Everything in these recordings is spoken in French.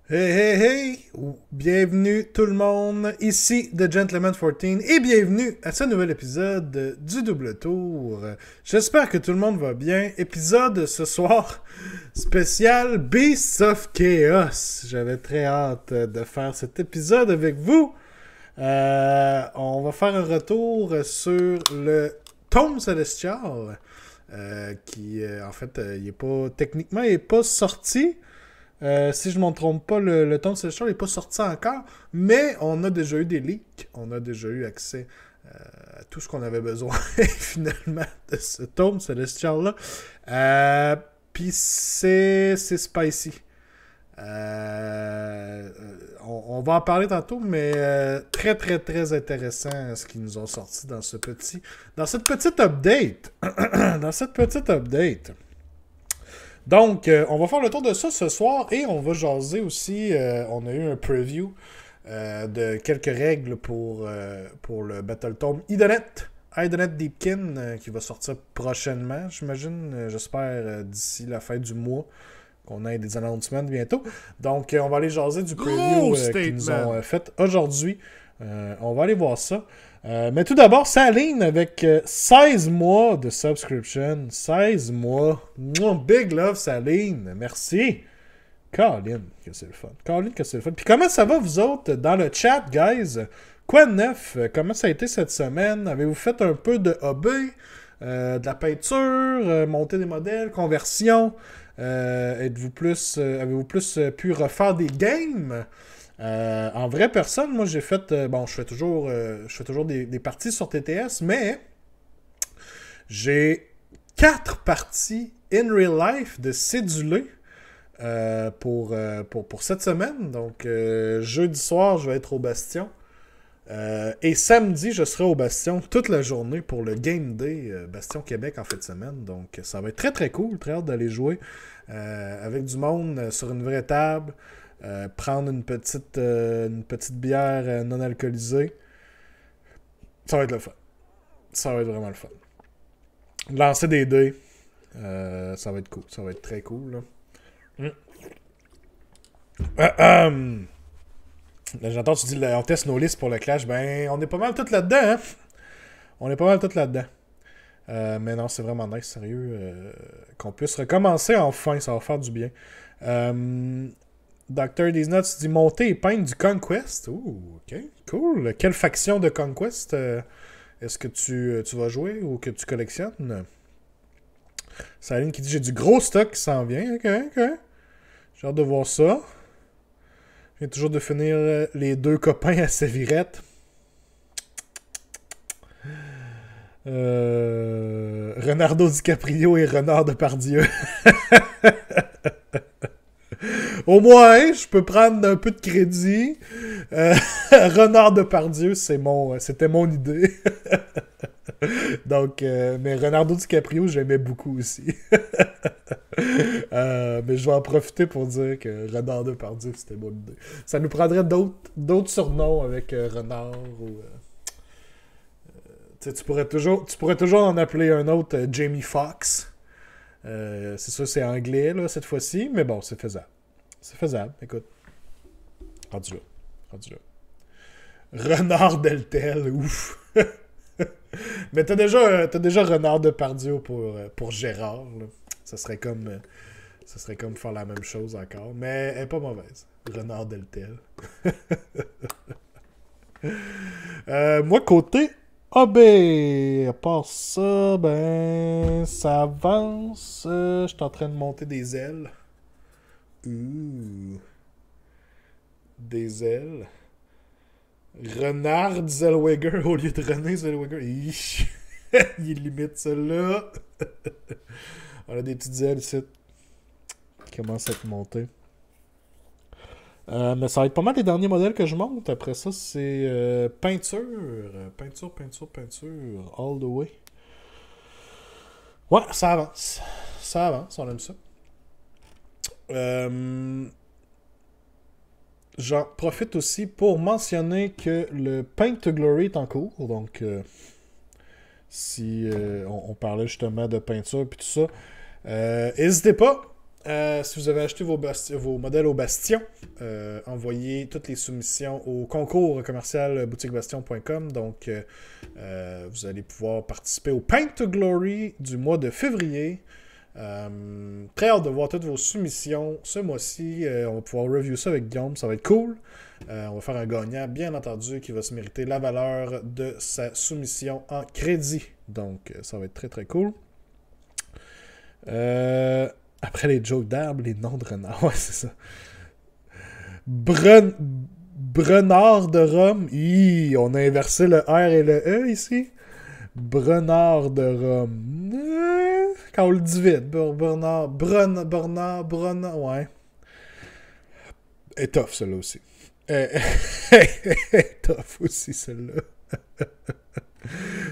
Hey, hey, hey! Bienvenue tout le monde, ici The Gentleman 14 et bienvenue à ce nouvel épisode du Double Tour. J'espère que tout le monde va bien. Épisode ce soir spécial Beasts of Chaos. J'avais très hâte de faire cet épisode avec vous. On va faire un retour sur le Tome Celestial qui, en fait, techniquement, il n'est pas sorti. Si je ne me trompe pas, le Tome Celestial n'est pas sorti encore, mais on a déjà eu des leaks, on a déjà eu accès à tout ce qu'on avait besoin finalement de ce Tome Celestial-là. Puis c'est spicy. On va en parler tantôt, mais très très très intéressant ce qu'ils nous ont sorti dans cette petite update. Dans cette petite update. Donc, on va faire le tour de ça ce soir et on va jaser aussi. On a eu un preview de quelques règles pour le Battle Tome Idoneth Deepkin qui va sortir prochainement, j'imagine. J'espère d'ici la fin du mois qu'on ait des announcements bientôt. Donc, on va aller jaser du preview qu'ils nous ont fait aujourd'hui. On va aller voir ça. Mais tout d'abord, ça aligne avec 16 mois de subscription. 16 mois. Big love, Saline. Merci. Colin, que c'est le fun. Puis comment ça va, vous autres, dans le chat, guys? Quoi de neuf? Comment ça a été cette semaine? Avez-vous fait un peu de hobby? De la peinture? Monter des modèles? Conversion? Avez-vous plus pu refaire des games? En vraie personne, moi j'ai fait je fais toujours des parties sur TTS, mais j'ai 4 parties in real life de cédulé pour cette semaine. Donc jeudi soir je vais être au Bastion et samedi je serai au Bastion toute la journée pour le Game Day Bastion Québec en fin de semaine. Donc ça va être très très cool, très hâte d'aller jouer avec du monde sur une vraie table. Prendre une petite bière non alcoolisée. Ça va être le fun. Ça va être vraiment le fun. Lancer des dés. Ça va être cool. Ça va être très cool. Là. J'entends tu dis on teste nos listes pour le Clash. Ben, on est pas mal tout là-dedans. Hein? On est pas mal tout là-dedans. Mais non, c'est vraiment nice, sérieux. Qu'on puisse recommencer enfin. Ça va faire du bien. Dr. Disnuts dit monter et peindre du Conquest. Ouh, ok, cool. Quelle faction de Conquest est-ce que tu vas jouer ou que tu collectionnes? Saline qui dit j'ai du gros stock qui s'en vient. Ok. J'ai hâte de voir ça. Je viens toujours de finir les 2 copains à Sévirette. Leonardo DiCaprio et Renard Depardieu. Au moins, je peux prendre un peu de crédit. Renard Depardieu, c'était mon idée. Donc, mais Leonardo DiCaprio, j'aimais beaucoup aussi. Mais je vais en profiter pour dire que Renard Depardieu, c'était mon idée. Ça nous prendrait d'autres surnoms avec Renard ou... tu pourrais toujours en appeler un autre Jamie Foxx. C'est sûr, c'est anglais là, cette fois-ci, mais bon, c'est faisable. C'est faisable, écoute. Rendu là. Renard Deltel, ouf. Mais t'as déjà Renard Depardieu pour Gérard. Là. Ça serait comme faire la même chose encore. Mais elle est pas mauvaise. Renard Deltel. Moi, côté AB, à part ça, ben, ça avance. Je suis en train de monter des ailes. Des ailes. Renard Zellweger au lieu de René Zellweger. Il limite celle-là. On a des petites ailes ici qui commencent à être montées. Mais ça va être pas mal les derniers modèles que je monte. Après ça, c'est peinture. Peinture. All the way. Ouais, ça avance. On aime ça. J'en profite aussi pour mentionner que le Paint to Glory est en cours. Donc, si on parlait justement de peinture et tout ça. N'hésitez pas, si vous avez acheté vos modèles au Bastion, envoyez toutes les soumissions au concours commercial boutiquebastion.com. Donc, vous allez pouvoir participer au Paint to Glory du mois de février. Très hâte de voir toutes vos soumissions ce mois-ci. On va pouvoir review ça avec Guillaume, ça va être cool. On va faire un gagnant, bien entendu, qui va se mériter la valeur de sa soumission en crédit. Donc, ça va être très très cool. Après les jokes d'arbre, les noms de renard, ouais, c'est ça. Brenard de Rome. On a inversé le R et le E ici. Brenard de Rome. Quand on le dit vite. Bernard, ouais. Et tough, celle-là aussi. Tough aussi, celle-là.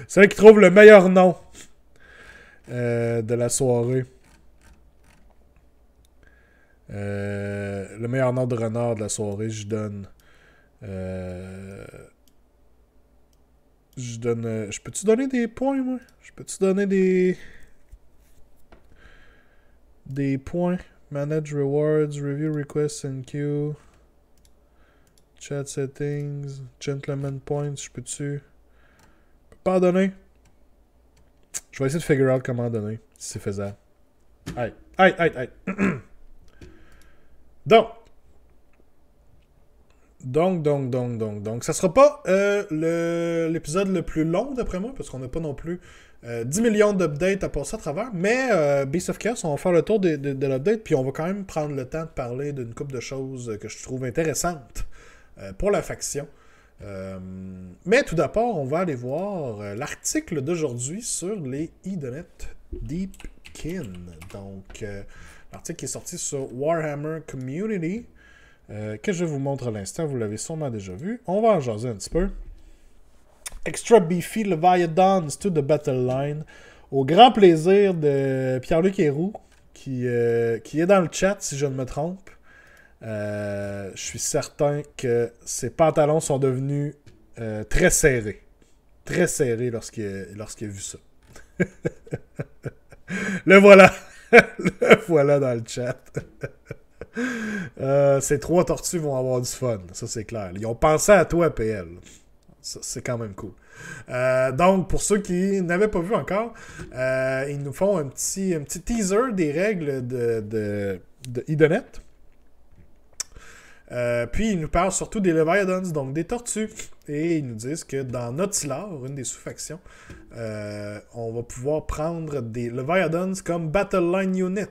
C'est là qui trouve le meilleur nom de la soirée. Le meilleur nom de renard de la soirée, je donne. Je peux-tu donner des points, moi? Je peux-tu donner des points? Manage rewards, review requests and queue. Chat settings, gentleman points, je peux-tu? Je peux pas en donner. Je vais essayer de figure out comment donner, si c'est faisable. Aïe. Donc, ça sera pas l'épisode le plus long d'après moi, parce qu'on n'a pas non plus 10 millions d'updates à passer à travers, mais Beast of Chaos, on va faire le tour de l'update, puis on va quand même prendre le temps de parler d'une couple de choses que je trouve intéressantes pour la faction. Mais tout d'abord, on va aller voir l'article d'aujourd'hui sur les Idoneth Deepkin. Donc, l'article qui est sorti sur Warhammer Community, que je vous montre à l'instant, vous l'avez sûrement déjà vu. On va en jaser un petit peu. Extra Beefy Leviathans to the Battle Line. Au grand plaisir de Pierre-Luc Héroux, qui est dans le chat, si je ne me trompe. Je suis certain que ses pantalons sont devenus très serrés. Très serrés lorsqu'il a vu ça. Le voilà. Le voilà dans le chat. Ces 3 tortues vont avoir du fun. Ça, c'est clair. Ils ont pensé à toi, PL. Ça, c'est quand même cool. Donc, pour ceux qui n'avaient pas vu encore, ils nous font un petit teaser des règles de Idoneth. Puis ils nous parlent surtout des Leviathans, donc des tortues. Et ils nous disent que dans Notilar, une des sous-factions, on va pouvoir prendre des Leviathans comme Battle Line Unit.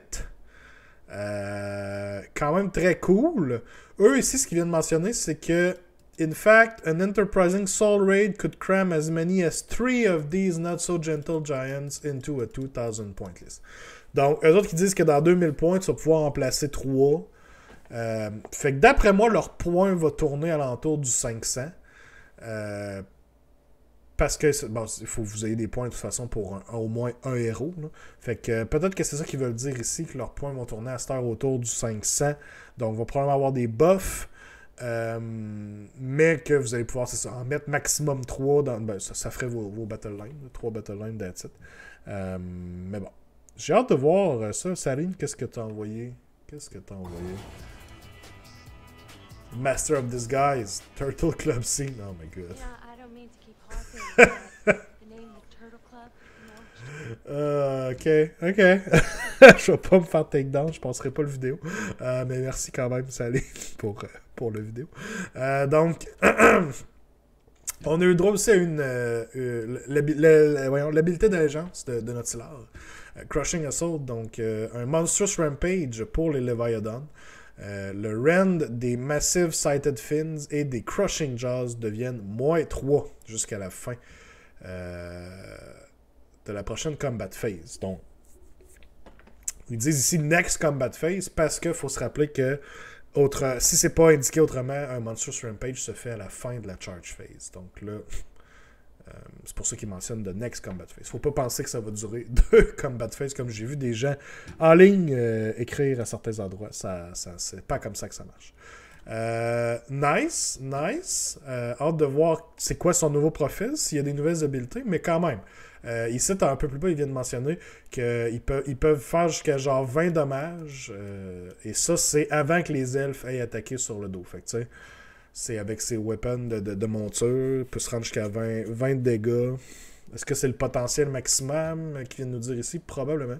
Quand même très cool. Eux ici, ce qu'ils viennent de mentionner, c'est que in fact, an enterprising soul raid could cram as many as 3 of these not so gentle giants into a 2000 point list. Donc, eux autres qui disent que dans 2000 points, tu vas pouvoir en placer 3. Fait que d'après moi, leur point va tourner alentour du 500. Parce que, bon, il faut que vous ayez des points de toute façon pour au moins un héros. Là. Fait que peut-être que c'est ça qu'ils veulent dire ici, que leurs points vont tourner à cette heure autour du 500. Donc, on va probablement avoir des buffs. Mais que vous allez pouvoir, c'est ça, en mettre maximum 3 dans. Ben, ça ferait vos battle lines. 3 battle lines, that's it. Mais bon. J'ai hâte de voir ça. Saline, qu'est-ce que t'as envoyé? Master of Disguise, Turtle Club Scene. Oh my god. Yeah, I don't mean to keep harping on the name of Turtle Club. Ok. Je vais pas me faire takedown, je passerai pas le vidéo. Mais merci quand même, Saline, pour le vidéo. Donc, on a eu droit aussi à l'habilité d'allégeance de Notilar. Crushing Assault, donc un Monstrous Rampage pour les Leviathans. Le rend des Massive Sighted Fins et des Crushing Jaws deviennent -3 jusqu'à la fin de la prochaine Combat Phase. Donc, ils disent ici Next Combat Phase parce qu'il faut se rappeler que si c'est pas indiqué autrement, un Monstrous Rampage se fait à la fin de la Charge Phase. Donc là, c'est pour ça qu'ils mentionnent de Next Combat Phase. Faut pas penser que ça va durer 2 Combat Phase, comme j'ai vu des gens en ligne écrire à certains endroits. C'est pas comme ça que ça marche. Nice, nice. Hâte de voir c'est quoi son nouveau profil, s'il y a des nouvelles habiletés, mais quand même. Ici, un peu plus bas, il vient de mentionner qu'ils peuvent faire jusqu'à genre 20 dommages. Et ça, c'est avant que les elfes aient attaqué sur le dos. Fait que tu sais, c'est avec ses weapons de monture, il peut se rendre jusqu'à 20 de dégâts. Est-ce que c'est le potentiel maximum qu'il vient de nous dire ici? Probablement.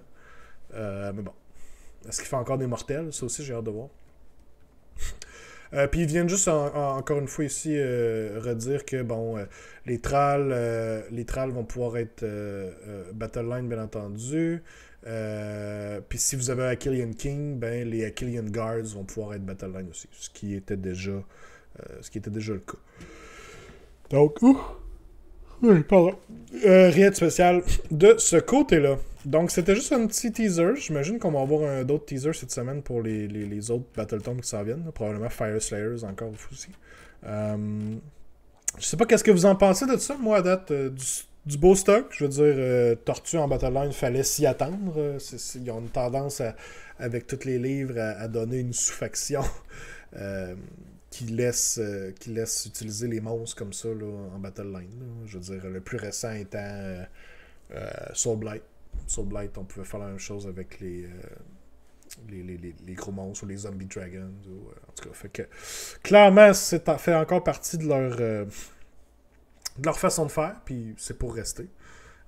Mais bon. Est-ce qu'il fait encore des mortels? Ça aussi, j'ai hâte de voir. Puis ils viennent juste encore une fois ici redire que bon les trolls vont pouvoir être battle line bien entendu. Puis si vous avez Achillean King, ben les Achillean Guards vont pouvoir être battle line aussi, ce qui était déjà le cas. Donc oui, pardon. Rien de spécial de ce côté-là. Donc, c'était juste un petit teaser. J'imagine qu'on va avoir d'autres teasers cette semaine pour les autres Battletomes qui s'en viennent. Là. Probablement Fire Slayers encore aussi. Je sais pas qu'est-ce que vous en pensez de ça, moi, à date. Du beau stock. Je veux dire, Tortue en Battleline, il fallait s'y attendre. Ils ont une tendance, avec tous les livres, à donner une sous-faction qui laisse utiliser les monstres comme ça là, en Battleline. Là. Je veux dire, le plus récent étant Soulblight. Soulblight, on pouvait faire la même chose avec les gros monstres ou les zombie dragons. En tout cas, fait que clairement, c'est fait encore partie de leur façon de faire, puis c'est pour rester.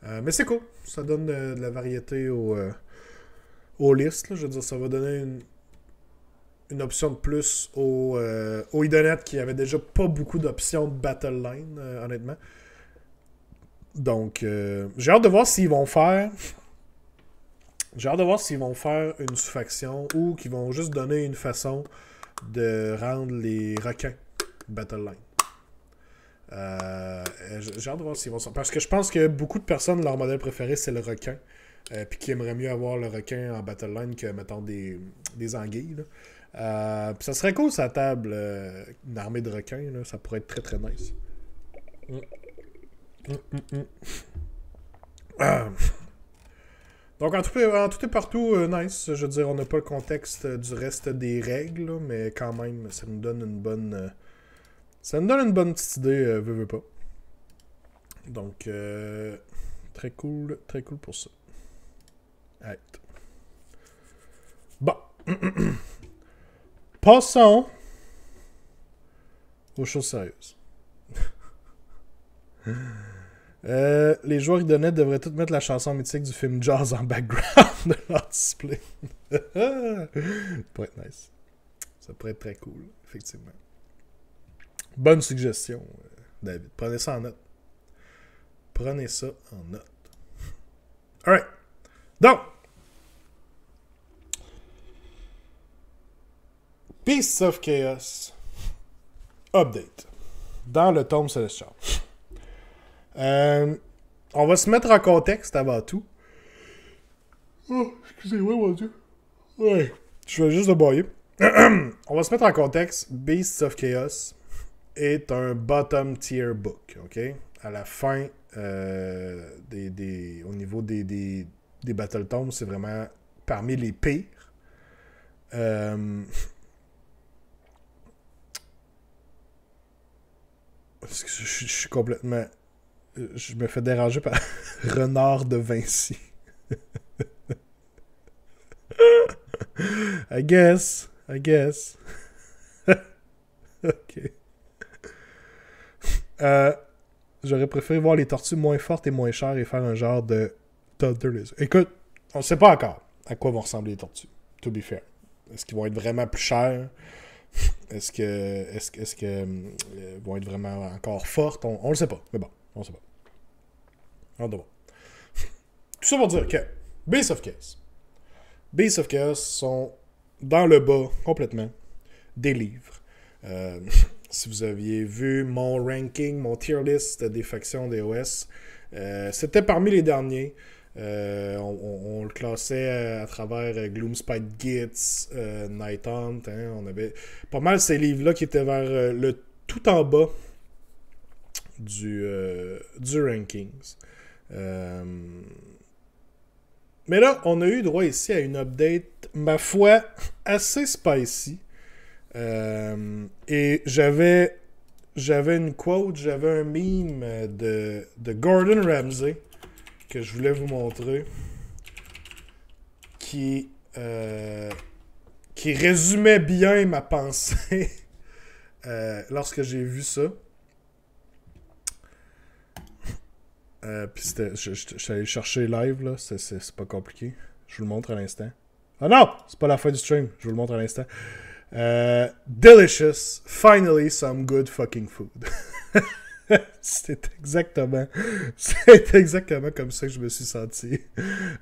Mais c'est cool. Ça donne de la variété aux listes. Là. Je veux dire, ça va donner une option de plus aux Idonettes qui avaient déjà pas beaucoup d'options de Battle Line, honnêtement. Donc, j'ai hâte de voir s'ils vont faire... J'ai hâte de voir s'ils vont faire une sous-faction ou qu'ils vont juste donner une façon de rendre les requins Battle Line. J'ai hâte de voir s'ils vont... Parce que je pense que beaucoup de personnes, leur modèle préféré, c'est le requin. Puis qui aimeraient mieux avoir le requin en Battle Line que, mettons, des anguilles. Là. Puis ça serait cool, sa table, une armée de requins. Là, ça pourrait être très, très nice. Donc, en tout et partout, nice. Je veux dire, on n'a pas le contexte du reste des règles, là, mais quand même, ça nous donne une bonne... ça nous donne une bonne petite idée, veux pas. Donc, très cool pour ça. Right. Bon. Passons aux choses sérieuses. Les joueurs Idonettes devraient tous mettre la chanson mythique du film Jaws en background de leur display. Ça pourrait être nice. Ça pourrait être très cool, effectivement. Bonne suggestion, David. Prenez ça en note. Alright. Donc, Beasts of Chaos Update dans le tome Celestial. On va se mettre en contexte avant tout. Oh, excusez-moi, mon Dieu. Ouais, je vais juste aboyer. On va se mettre en contexte. Beasts of Chaos est un bottom tier book, ok? À la fin, au niveau des Battle Tomes, c'est vraiment parmi les pires. Je suis complètement... Je me fais déranger par Renard de Vinci. I guess. Ok. J'aurais préféré voir les tortues moins fortes et moins chères et faire un genre de Thunder Lizard. Écoute, on sait pas encore à quoi vont ressembler les tortues. To be fair. Est-ce qu'ils vont être vraiment plus chers? Est-ce que vont être vraiment encore fortes? On le sait pas. Mais bon, on sait pas. Tout ça pour dire que Beasts of Chaos sont dans le bas complètement des livres. Si vous aviez vu mon ranking, mon tier list des factions DOS, c'était parmi les derniers. On le classait à travers Gloomspite Gitz, Night Hunt. Hein, on avait pas mal ces livres-là qui étaient vers le tout en bas du rankings. Mais là, on a eu droit ici à une update, ma foi, assez spicy. Et j'avais une quote, j'avais un meme de Gordon Ramsay que je voulais vous montrer qui résumait bien ma pensée lorsque j'ai vu ça. Puis je suis allé chercher live, là. C'est pas compliqué. Je vous le montre à l'instant. Ah non! C'est pas la fin du stream. Je vous le montre à l'instant. Delicious. Finally some good fucking food. C'est exactement comme ça que je me suis senti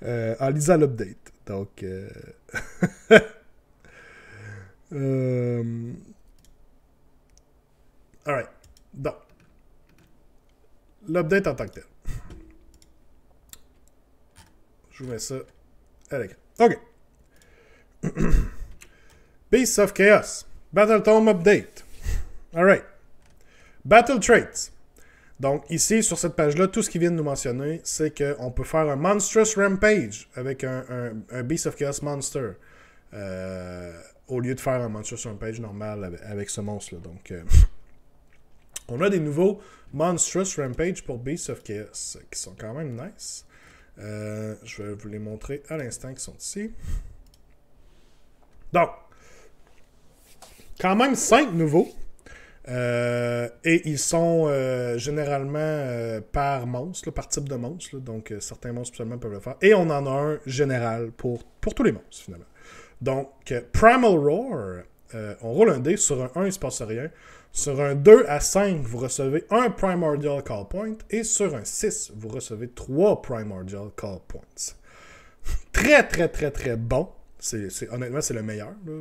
en lisant l'update. Donc... Alright. Donc, l'update en tant que tel. Je vous mets ça à l'écran. OK. Beasts of Chaos. Battletome Update. Alright. Battle Traits. Donc, ici, sur cette page-là, tout ce qu'ils viennent de nous mentionner, c'est qu'on peut faire un Monstrous Rampage avec un Beast of Chaos Monster. Au lieu de faire un Monstrous Rampage normal avec ce monstre-là. Donc, on a des nouveaux Monstrous Rampage pour Beast of Chaos qui sont quand même nice. Je vais vous les montrer à l'instant qui sont ici. Donc, quand même 5 nouveaux. Et ils sont généralement par monstre, là, par type de monstre. Là, donc, certains monstres seulement peuvent le faire. Et on en a un général pour tous les monstres, finalement. Donc, Primal Roar, on roule un dé. Sur un 1, il ne se passe rien. Sur un 2 à 5, vous recevez un Primordial Call Point. Et sur un 6, vous recevez 3 Primordial Call Points. Très, très, très, très bon. Honnêtement, c'est le meilleur là,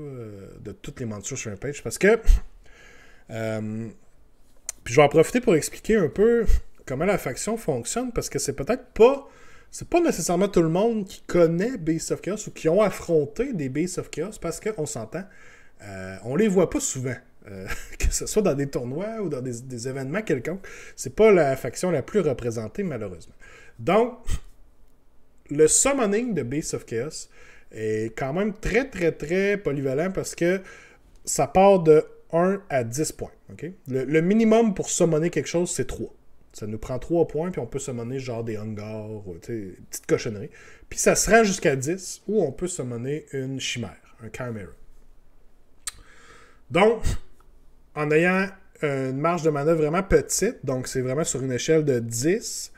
de toutes les Monstrous Rampage. Parce que... puis je vais en profiter pour expliquer un peu comment la faction fonctionne. Parce que c'est peut-être pas... C'est pas nécessairement tout le monde qui connaît Beasts of Chaos ou qui ont affronté des Beasts of Chaos. Parce qu'on s'entend, on les voit pas souvent. Que ce soit dans des tournois ou dans des événements quelconques, c'est pas la faction la plus représentée, malheureusement. Donc, le summoning de Beasts of Chaos est quand même très, très, très polyvalent parce que ça part de 1 à 10 points. Okay? Le minimum pour summoner quelque chose, c'est 3. Ça nous prend 3 points, puis on peut summoner genre des hangars, des petites cochonneries. Puis ça se rend jusqu'à 10, où on peut summoner une chimère, un chimera. Donc, en ayant une marge de manœuvre vraiment petite, donc c'est vraiment sur une échelle de 10,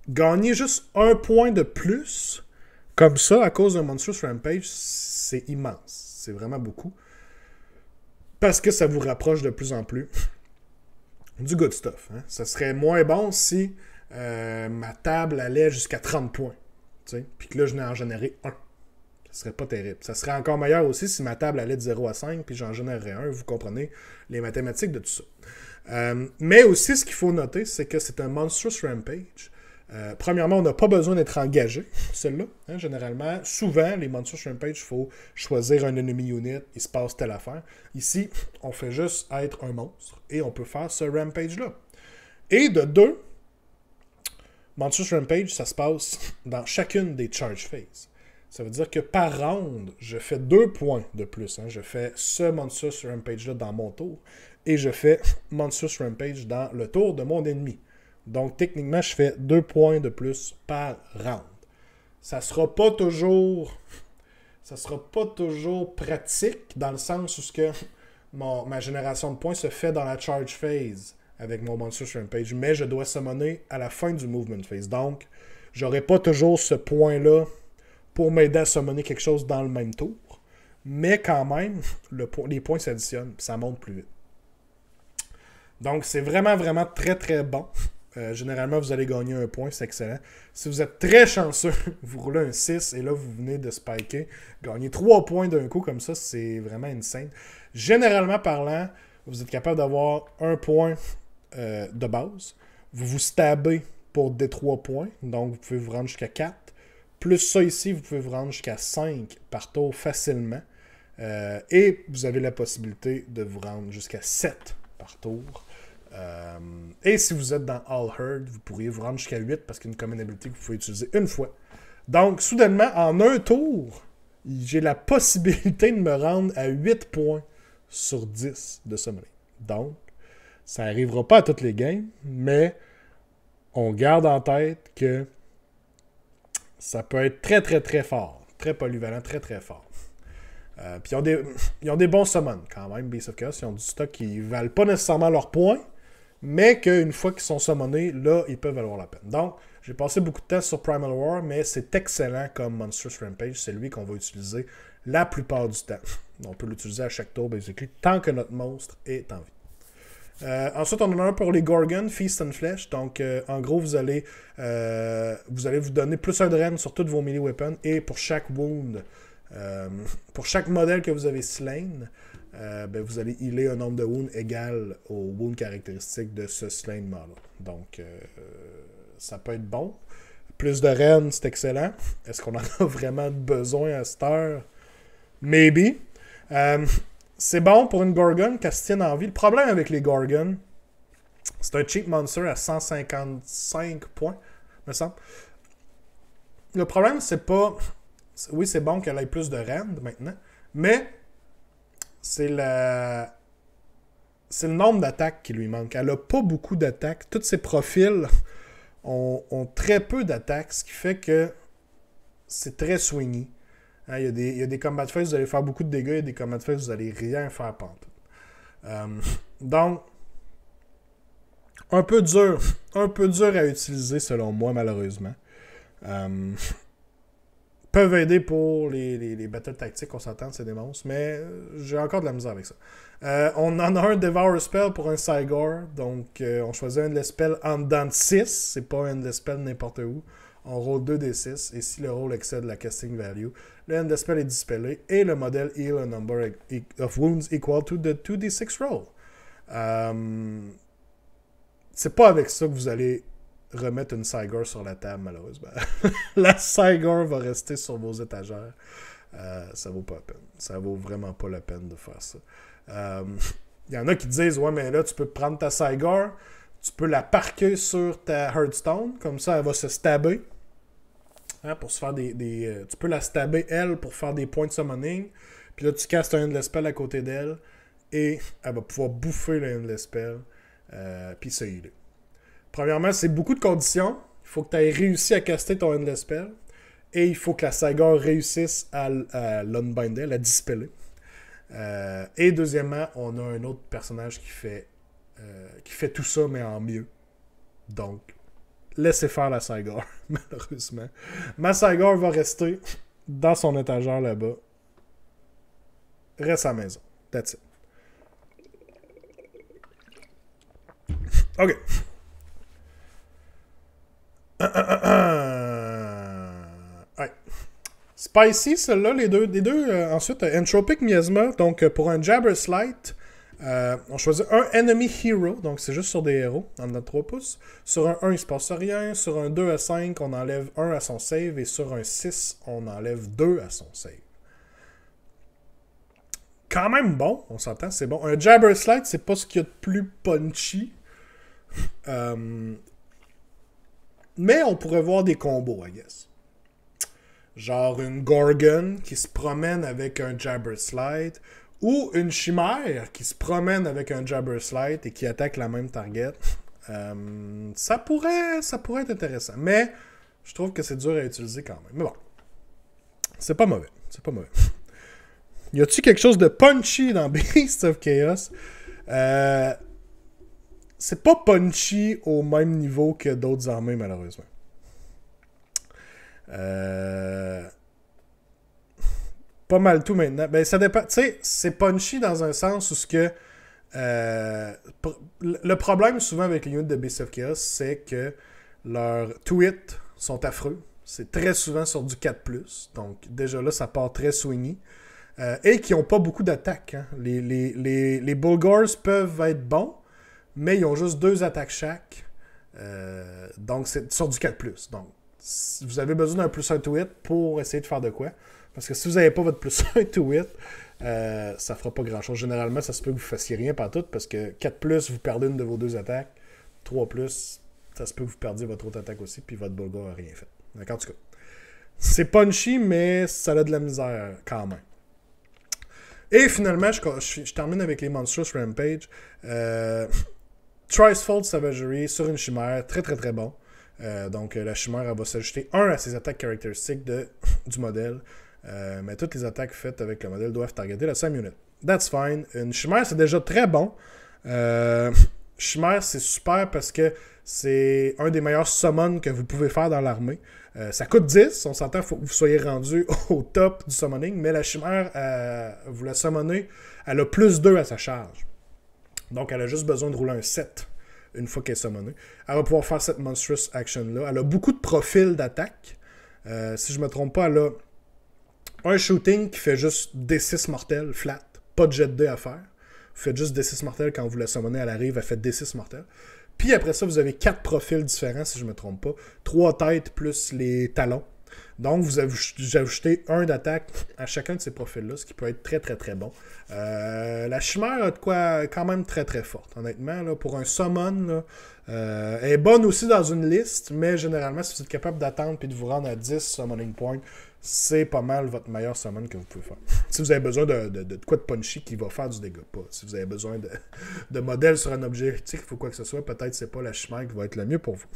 gagner juste 1 point de plus, comme ça, à cause d'un Monstrous Rampage, c'est immense. C'est vraiment beaucoup. Parce que ça vous rapproche de plus en plus du good stuff. Hein? Ça serait moins bon si ma table allait jusqu'à 30 points. Puis que là, je n'ai en généré 1. Ça serait pas terrible. Ça serait encore meilleur aussi si ma table allait de 0 à 5, puis j'en générerais 1. Vous comprenez les mathématiques de tout ça. Mais aussi, ce qu'il faut noter, c'est que c'est un Monstrous Rampage. Premièrement, on n'a pas besoin d'être engagé, celui-là. Hein, généralement, souvent, les Monstrous Rampage, il faut choisir un enemy unit, il se passe telle affaire. Ici, on fait juste être un monstre, et on peut faire ce Rampage-là. Et de 2, Monstrous Rampage, ça se passe dans chacune des Charge Phases. Ça veut dire que par round, je fais 2 points de plus. Hein. Je fais ce Monstrous Rampage-là dans mon tour, et je fais Monstrous Rampage dans le tour de mon ennemi. Donc, techniquement, je fais 2 points de plus par round. Ça sera pas toujours pratique dans le sens où ma génération de points se fait dans la charge phase avec mon Monstrous Rampage, mais je dois summoner à la fin du movement phase. Donc, j'aurai pas toujours ce point-là pour m'aider à summoner quelque chose dans le même tour. Mais quand même, les points s'additionnent, ça monte plus vite. Donc, c'est vraiment, vraiment très, très bon. Généralement, vous allez gagner 1 point, c'est excellent. Si vous êtes très chanceux, vous roulez un 6 et là, vous venez de spiker. Gagner 3 points d'un coup comme ça, c'est vraiment insane. Généralement parlant, vous êtes capable d'avoir 1 point de base. Vous vous stabez pour des 3 points, donc vous pouvez vous rendre jusqu'à 4. Plus ça ici, vous pouvez vous rendre jusqu'à 5 par tour facilement. Et vous avez la possibilité de vous rendre jusqu'à 7 par tour. Et si vous êtes dans All Herd, vous pourriez vous rendre jusqu'à 8 parce qu'il y a une common ability que vous pouvez utiliser une fois. Donc, soudainement, en un tour, j'ai la possibilité de me rendre à 8 points sur 10 de summoning. Donc, ça n'arrivera pas à toutes les games, mais on garde en tête que ça peut être très, très, très fort. Très polyvalent, très, très fort. Puis ils ont des bons summons quand même, Beasts of Chaos. Ils ont du stock qui ne valent pas nécessairement leurs points, mais qu'une fois qu'ils sont summonés, là, ils peuvent valoir la peine. Donc, j'ai passé beaucoup de temps sur Primal War, mais c'est excellent comme Monstrous Rampage. C'est lui qu'on va utiliser la plupart du temps. On peut l'utiliser à chaque tour, basically, tant que notre monstre est en vie. Ensuite, on en a un pour les Gorgon, Feast and Flesh. Donc, en gros, vous allez vous donner plus un de rend sur toutes vos melee weapons. Et pour chaque wound, pour chaque modèle que vous avez slain, vous allez healer un nombre de wounds égal aux wounds caractéristiques de ce slain model. Donc, ça peut être bon. Plus de rend, c'est excellent. Est-ce qu'on en a vraiment besoin à cette heure? Maybe. C'est bon pour une Gorgon qu'elle se tienne en vie. Le problème avec les Gorgon, c'est un cheap monster à 155 points, me semble. Le problème, c'est pas... Oui, c'est bon qu'elle ait plus de rend maintenant, mais c'est le nombre d'attaques qui lui manque. Elle a pas beaucoup d'attaques. Tous ses profils ont très peu d'attaques, ce qui fait que c'est très swingy. Hein, il y a des combats de face, vous allez faire beaucoup de dégâts, il y a des combats de face, vous allez rien faire pantoute. Donc, un peu dur à utiliser selon moi, malheureusement. Peuvent aider pour les battles tactiques, on s'entend, c'est des monstres, mais j'ai encore de la misère avec ça. On en a un Devour Spell pour un Cygor, donc on choisit un Endless Spell en dedans de 6, c'est pas un Endless Spell n'importe où. On roule 2d6, et si le roll excède la casting value, le Endless Spell est dispellé, et le modèle heal a number of wounds equal to the 2d6 roll. C'est pas avec ça que vous allez remettre une Cygor sur la table, malheureusement. La Cygor va rester sur vos étagères. Ça vaut pas la peine. Ça vaut vraiment pas la peine de faire ça. Il y en a qui disent, ouais, mais là, tu peux prendre ta Cygor, tu peux la parquer sur ta Hearthstone, comme ça, elle va se stabber. Hein, pour se faire tu peux la stabber, elle, pour faire des points de summoning. Puis là, tu castes un Endless Spell à côté d'elle, et elle va pouvoir bouffer le Endless Spell, puis se healer. Premièrement, c'est beaucoup de conditions. Il faut que tu aies réussi à caster ton Endless Spell. Et il faut que la Cygor réussisse à l'unbinder, à la dispeller. Et deuxièmement, on a un autre personnage qui fait tout ça, mais en mieux. Donc, laissez faire la Cygor, malheureusement. Ma Cygor va rester dans son étagère là-bas. Reste à la maison. That's it. OK. Ouais. Spicy, celle-là, les deux ensuite, Entropic Miasma, donc pour un Jabber Slight, on choisit un Enemy Hero, donc c'est juste sur des héros, en notre 3 pouces. Sur un 1, il se passe rien. Sur un 2 à 5, on enlève 1 à son save. Et sur un 6, on enlève 2 à son save. Quand même bon, on s'entend, c'est bon. Un Jabber Slight, c'est pas ce qu'il y a de plus punchy. Mais on pourrait voir des combos, I guess. Genre une Gorgon qui se promène avec un Jabber Slight, ou une Chimère qui se promène avec un Jabber Slight et qui attaque la même target. Ça pourrait être intéressant. Mais je trouve que c'est dur à utiliser quand même. Mais bon, c'est pas mauvais. Y a-tu quelque chose de punchy dans Beasts of Chaos? C'est pas punchy au même niveau que d'autres armées, malheureusement. Pas mal tout maintenant. Ben, ça dépend. Tu sais, c'est punchy dans un sens où ce que. Le problème souvent avec les units de Beasts of Chaos, c'est que leurs tweets sont affreux. C'est très souvent sur du 4+. Donc, déjà là, ça part très swingy. Et qui n'ont pas beaucoup d'attaques. Hein. Les Bulgars peuvent être bons, mais ils ont juste 2 attaques chaque. Donc, c'est sur du 4+. Donc, vous avez besoin d'un +1 to hit pour essayer de faire de quoi. Parce que si vous n'avez pas votre +1 to hit, ça fera pas grand-chose. Généralement, ça se peut que vous fassiez rien pantoute, parce que 4+, vous perdez une de vos 2 attaques. 3+, ça se peut que vous perdiez votre autre attaque aussi, puis votre Bulgar n'a rien fait. D'accord, en tout cas. C'est punchy, mais ça a de la misère quand même. Et finalement, je termine avec les Monstrous Rampage. Tricefold Savagery sur une chimère, très très très bon. Donc la chimère, elle va s'ajouter 1 à ses attaques caractéristiques du modèle. Mais toutes les attaques faites avec le modèle doivent targeter la same unit. That's fine. Une chimère, c'est déjà très bon. Chimère, c'est super parce que c'est un des meilleurs summons que vous pouvez faire dans l'armée. Ça coûte 10, on s'entend, il faut que vous soyez rendu au top du summoning, mais la chimère, vous la summonez, elle a plus 2 à sa charge. Donc, elle a juste besoin de rouler un 7 une fois qu'elle est summonée. Elle va pouvoir faire cette monstrous action-là. Elle a beaucoup de profils d'attaque. Si je ne me trompe pas, elle a un shooting qui fait juste D6 mortel, flat. Pas de jet de dés à faire. Vous faites juste D6 mortel quand vous la summonez, elle arrive, elle fait D6 mortel. Puis après ça, vous avez 4 profils différents, si je ne me trompe pas. 3 têtes plus les talons. Donc, vous ajoutez 1 d'attaque à chacun de ces profils-là, ce qui peut être très, très, très bon. La chimère a de quoi quand même très, très forte. Honnêtement, là, pour un summon, là, elle est bonne aussi dans une liste, mais généralement, si vous êtes capable d'attendre et de vous rendre à 10 summoning points, c'est pas mal votre meilleur summon que vous pouvez faire. Si vous avez besoin de quoi de punchy qui va faire du dégât, pas. Si vous avez besoin de modèles sur un objectif ou quoi que ce soit, peut-être c'est pas la chimère qui va être le mieux pour vous.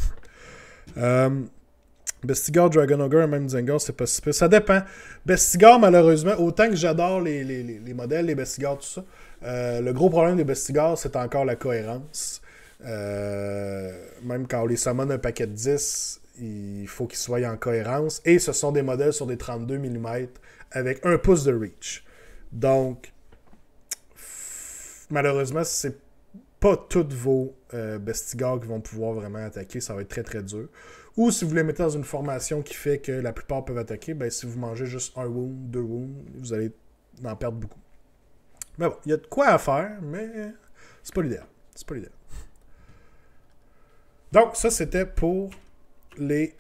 Bestigar, Dragon Ogre et même Zengar, c'est pas si peu. Ça dépend. Bestigar, malheureusement, autant que j'adore les modèles, les Bestigar, tout ça, le gros problème des Bestigar, c'est encore la cohérence. Même quand on les summon un paquet de 10, il faut qu'ils soient en cohérence. Et ce sont des modèles sur des 32 mm avec 1 pouce de reach. Donc, malheureusement, c'est pas tous vos Bestigar qui vont pouvoir vraiment attaquer. Ça va être très très dur. Ou si vous les mettez dans une formation qui fait que la plupart peuvent attaquer, ben si vous mangez juste 1 wound, 2 wounds, vous allez en perdre beaucoup. Mais bon, il y a de quoi à faire, mais c'est pas l'idéal. C'est pas l'idéal. Donc, ça c'était pour les...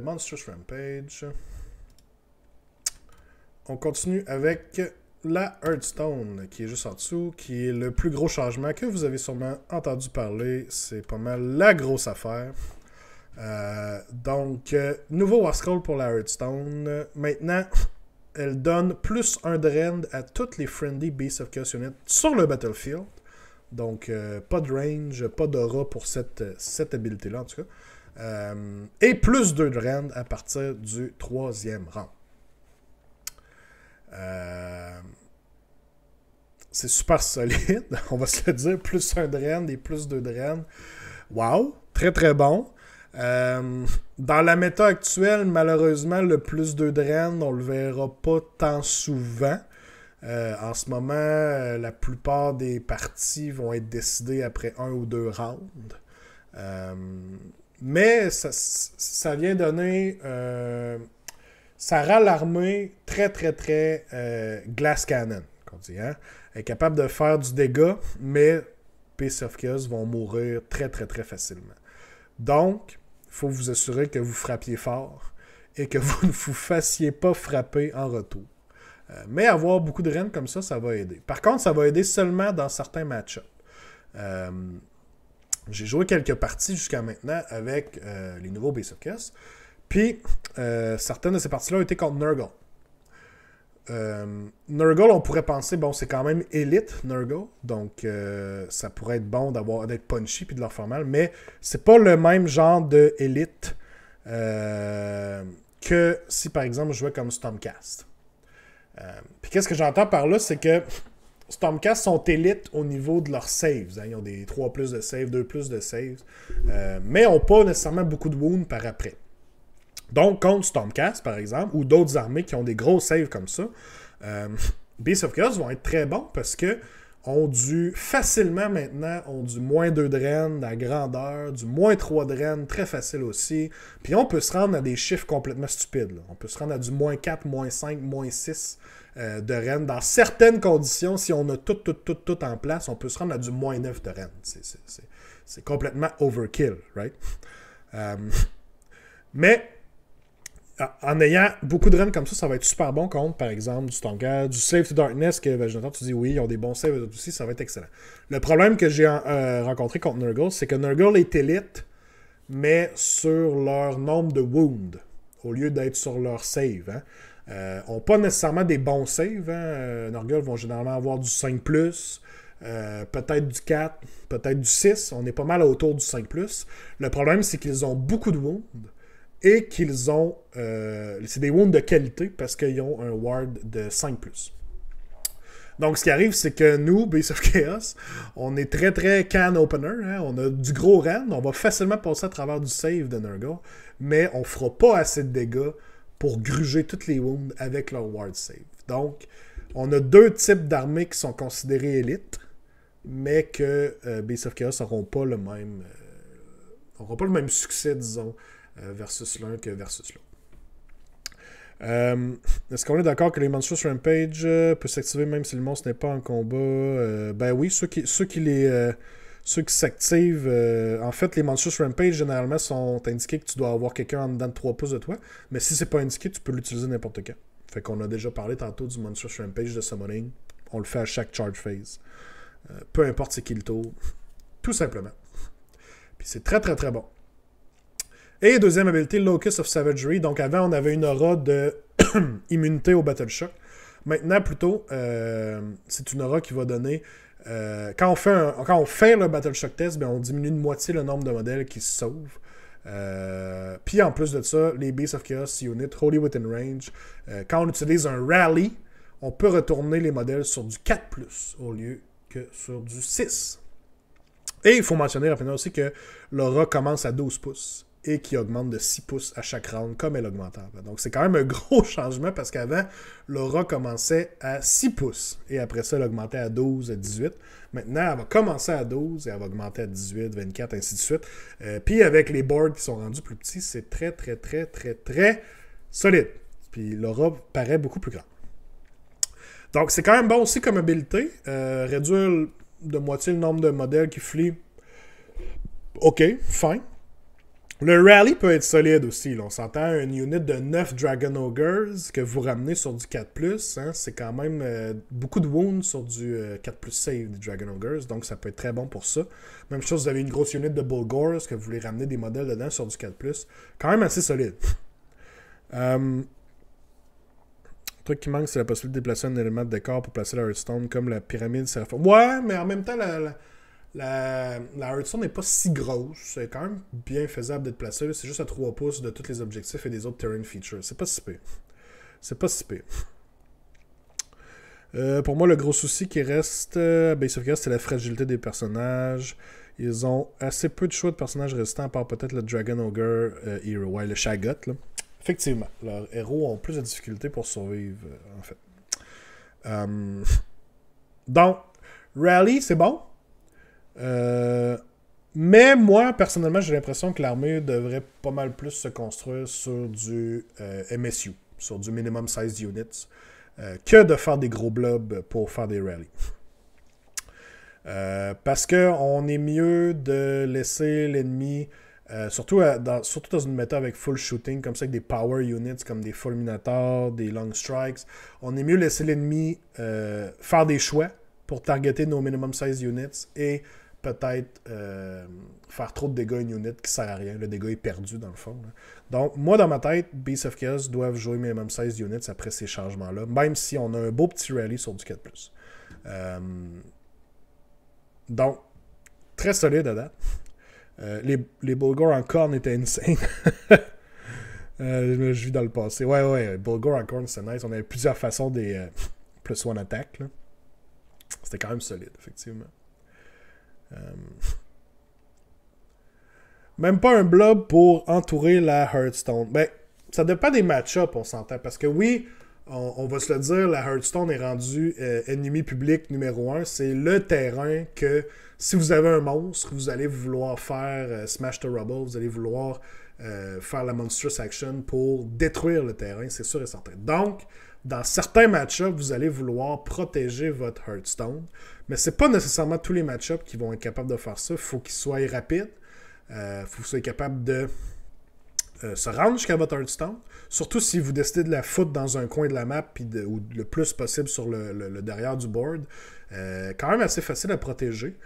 Monstrous Rampage. On continue avec la Hearthstone, qui est juste en dessous, qui est le plus gros changement que vous avez sûrement entendu parler. C'est pas mal la grosse affaire. Donc, nouveau War Scroll pour la Hearthstone. Maintenant, elle donne plus 1 de rend à toutes les friendly Beasts of Chaos Units sur le battlefield. Donc, pas de range, pas d'aura pour cette habilité-là, en tout cas. Et plus 2 de rend à partir du 3e rang. C'est super solide, on va se le dire, plus 1 de rend et plus 2 de rend. Wow, très très bon. Dans la méta actuelle, malheureusement, le plus 2 de rend, on le verra pas tant souvent. En ce moment, la plupart des parties vont être décidées après 1 ou 2 rounds. Mais ça vient donner... ça rend l'armée très, très, très glass cannon, qu'on dit. Hein? Elle est capable de faire du dégât, mais Beasts of Chaos vont mourir très, très, très facilement. Donc, il faut vous assurer que vous frappiez fort et que vous ne vous fassiez pas frapper en retour. Mais avoir beaucoup de rennes comme ça va aider. Par contre, ça va aider seulement dans certains match-ups. J'ai joué quelques parties jusqu'à maintenant avec les nouveaux Beasts of Chaos. Puis, certaines de ces parties-là ont été contre Nurgle. Nurgle, on pourrait penser, bon, c'est quand même élite, Nurgle. Donc, ça pourrait être bon d'être punchy puis de leur faire mal. Mais c'est pas le même genre de élite que si, par exemple, je jouais comme Stormcast. Puis qu'est-ce que j'entends par là, c'est que Stormcast sont élites au niveau de leurs saves. Hein. Ils ont des 3 plus de saves, 2 plus de saves. Mais n'ont pas nécessairement beaucoup de wounds par après. Donc, contre Stormcast, par exemple, ou d'autres armées qui ont des gros saves comme ça, Beasts of Chaos vont être très bons parce que facilement maintenant, ont du moins 2 de rend à grandeur, du moins 3 de rend, très facile aussi. Puis on peut se rendre à des chiffres complètement stupides. Là. On peut se rendre à du moins 4, moins 5, moins 6 de rend. Dans certaines conditions, si on a tout en place, on peut se rendre à du moins 9 de rend. C'est complètement overkill, right? Mais en ayant beaucoup de rend comme ça va être super bon contre, par exemple, du Stormcast, du Slave to Darkness, que j'entends, tu dis oui, ils ont des bons saves aussi, ça va être excellent. Le problème que j'ai rencontré contre Nurgle, c'est que Nurgle est élite mais sur leur nombre de wounds, au lieu d'être sur leur save. Hein. Ont pas nécessairement des bons saves. Hein. Nurgle vont généralement avoir du 5+, peut-être du 4, peut-être du 6. On est pas mal autour du 5+. Le problème, c'est qu'ils ont beaucoup de wounds et qu'ils ont... c'est des wounds de qualité parce qu'ils ont un ward de 5+. Donc, ce qui arrive, c'est que nous, Beasts of Chaos, on est très, très can opener. Hein? On a du gros rend. On va facilement passer à travers du save de Nurgle, mais on fera pas assez de dégâts pour gruger toutes les wounds avec leur ward save. Donc, on a 2 types d'armées qui sont considérées élites, mais que Beasts of Chaos n'auront pas le même succès, disons, versus l'un que versus l'autre. Est-ce qu'on est d'accord que les Monstrous Rampage peuvent s'activer même si le monstre n'est pas en combat? Ben oui, ceux qui s'activent... en fait, les Monstrous Rampage, généralement, sont indiqués que tu dois avoir quelqu'un en dedans de 3 pouces de toi. Mais si c'est pas indiqué, tu peux l'utiliser n'importe quand. Fait qu'on a déjà parlé tantôt du Monstrous Rampage de Summoning. On le fait à chaque charge phase. Peu importe c'est qui le tour. Tout simplement. Puis c'est très très très bon. Et deuxième habilité, Locus of Savagery. Donc avant, on avait une aura de immunité au Battle Shock. Maintenant, plutôt, c'est une aura qui va donner... quand on fait le Battle Shock test, ben, on diminue de moitié le nombre de modèles qui se sauvent. Puis en plus de ça, les Beasts of Chaos Unit, Holy Within Range, quand on utilise un Rally, on peut retourner les modèles sur du 4+, au lieu que sur du 6. Et il faut mentionner rapidement aussi que l'aura commence à 12 pouces et qui augmente de 6 pouces à chaque round, comme elle augmentait avant. Donc c'est quand même un gros changement parce qu'avant, l'aura commençait à 6 pouces et après ça, elle augmentait à 12, à 18. Maintenant, elle va commencer à 12 et elle va augmenter à 18, 24, ainsi de suite. Puis avec les boards qui sont rendus plus petits, c'est très, très, très, très, très solide. Puis l'aura paraît beaucoup plus grand. Donc c'est quand même bon aussi comme habilité. Réduire de moitié le nombre de modèles qui flient. Ok, fine. Le rally peut être solide aussi. Là. On s'entend une unit de 9 Dragon Ogres que vous ramenez sur du 4+. Hein, c'est quand même beaucoup de wounds sur du 4+ save des Dragon Ogres. Donc ça peut être très bon pour ça. Même chose, vous avez une grosse unit de Bulgors que vous voulez ramener des modèles dedans sur du 4+. Quand même assez solide. Le truc qui manque, c'est la possibilité de déplacer un élément de décor pour placer la Hearthstone comme la pyramide Seraphim. Ouais, mais en même temps, la Hearthstone n'est pas si grosse. C'est quand même bien faisable d'être placé. C'est juste à 3 pouces de tous les objectifs et des autres terrain features. C'est pas si pire. C'est pas si pire. Pour moi, le gros souci qui reste à Base of Chaos, c'est la fragilité des personnages. Ils ont assez peu de choix de personnages résistants, à part peut-être le Dragon Ogre Hero. Ouais, le Shaggot, là. Effectivement, leurs héros ont plus de difficultés pour survivre, en fait. Donc, Rally, c'est bon. Mais moi, personnellement, j'ai l'impression que l'armée devrait pas mal plus se construire sur du MSU, sur du Minimum Size Units, que de faire des gros blobs pour faire des rallies. Parce qu'on est mieux de laisser l'ennemi... surtout dans une méta avec full shooting, comme ça, avec des power units comme des fulminators, des long strikes, on est mieux laisser l'ennemi faire des choix pour targeter nos minimum size units et peut-être faire trop de dégâts une unit qui sert à rien. Le dégât est perdu dans le fond. Là. Donc, moi dans ma tête, Beasts of Chaos doivent jouer minimum size units après ces changements-là, même si on a un beau petit rally sur du 4+. Donc, très solide à date. Les Bulgors en corne étaient insane. Je vis dans le passé. Ouais, Bulgors en corne, c'est nice. On avait plusieurs façons des +1 attack. Là. C'était quand même solide, effectivement. Même pas un blob pour entourer la Hearthstone. Ben, ça dépend des match-ups, on s'entend. Parce que oui, on va se le dire, la Hearthstone est rendue ennemi public numéro 1. C'est le terrain que... Si vous avez un monstre, vous allez vouloir faire Smash the Rubble, vous allez vouloir faire la Monstrous Action pour détruire le terrain, c'est sûr et certain. Donc, dans certains match-ups, vous allez vouloir protéger votre Hearthstone, mais c'est pas nécessairement tous les match-ups qui vont être capables de faire ça. Il faut qu'ils soient rapides, il faut que vous soyez capable de se rendre jusqu'à votre Hearthstone, surtout si vous décidez de la foutre dans un coin de la map ou le plus possible sur le derrière du board. Quand même assez facile à protéger.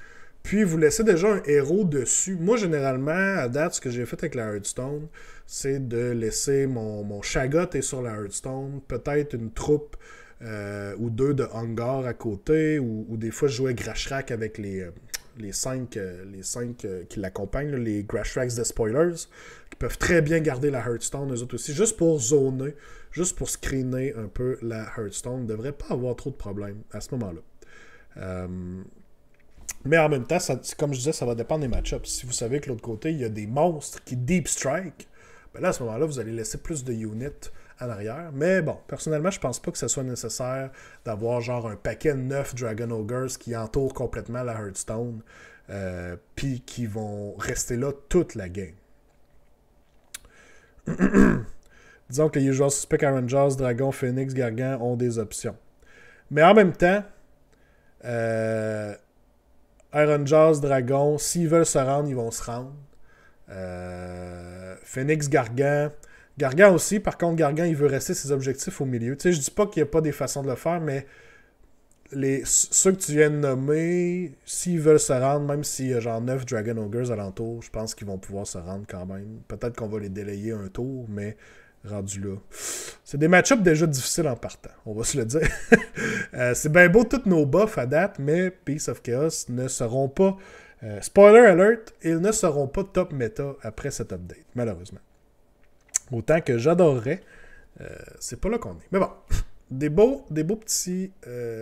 Puis vous laissez déjà un héros dessus. Moi, généralement, à date, ce que j'ai fait avec la Hearthstone, c'est de laisser mon Shaggot est sur la Hearthstone, peut-être une troupe ou deux de hangar à côté, ou des fois je jouais Grashrak avec les cinq qui l'accompagnent, là, les Grashraks de Spoilers, qui peuvent très bien garder la Hearthstone, eux autres aussi, juste pour zoner, juste pour screener un peu la Hearthstone. Ne devrait pas avoir trop de problèmes à ce moment-là. Mais en même temps, comme je disais, ça va dépendre des match-ups. Si vous savez que de l'autre côté, il y a des monstres qui deep strike, ben là, à ce moment-là, vous allez laisser plus de units en arrière. Mais bon, personnellement, je pense pas que ce soit nécessaire d'avoir genre un paquet de 9 Dragon Ogres qui entourent complètement la Hearthstone, puis qui vont rester là toute la game. Disons que les usual suspects Iron Jaws, Dragon, Phoenix, Gargant ont des options. Mais en même temps, Iron Jaws, Dragon, s'ils veulent se rendre, ils vont se rendre. Phoenix, Gargant. Gargant aussi, par contre, Gargant, il veut rester ses objectifs au milieu. Tu sais, je dis pas qu'il n'y a pas des façons de le faire, mais ceux que tu viens de nommer, s'ils veulent se rendre, même s'il y a genre 9 Dragon Ogres alentour, je pense qu'ils vont pouvoir se rendre quand même. Peut-être qu'on va les délayer un tour, mais rendu là. C'est des match-ups déjà difficiles en partant, on va se le dire. C'est bien beau tous nos buffs à date, mais Piece of Chaos ne seront pas... spoiler alert, ils ne seront pas top méta après cet update, malheureusement. Autant que j'adorerais, c'est pas là qu'on est. Mais bon, des beaux petits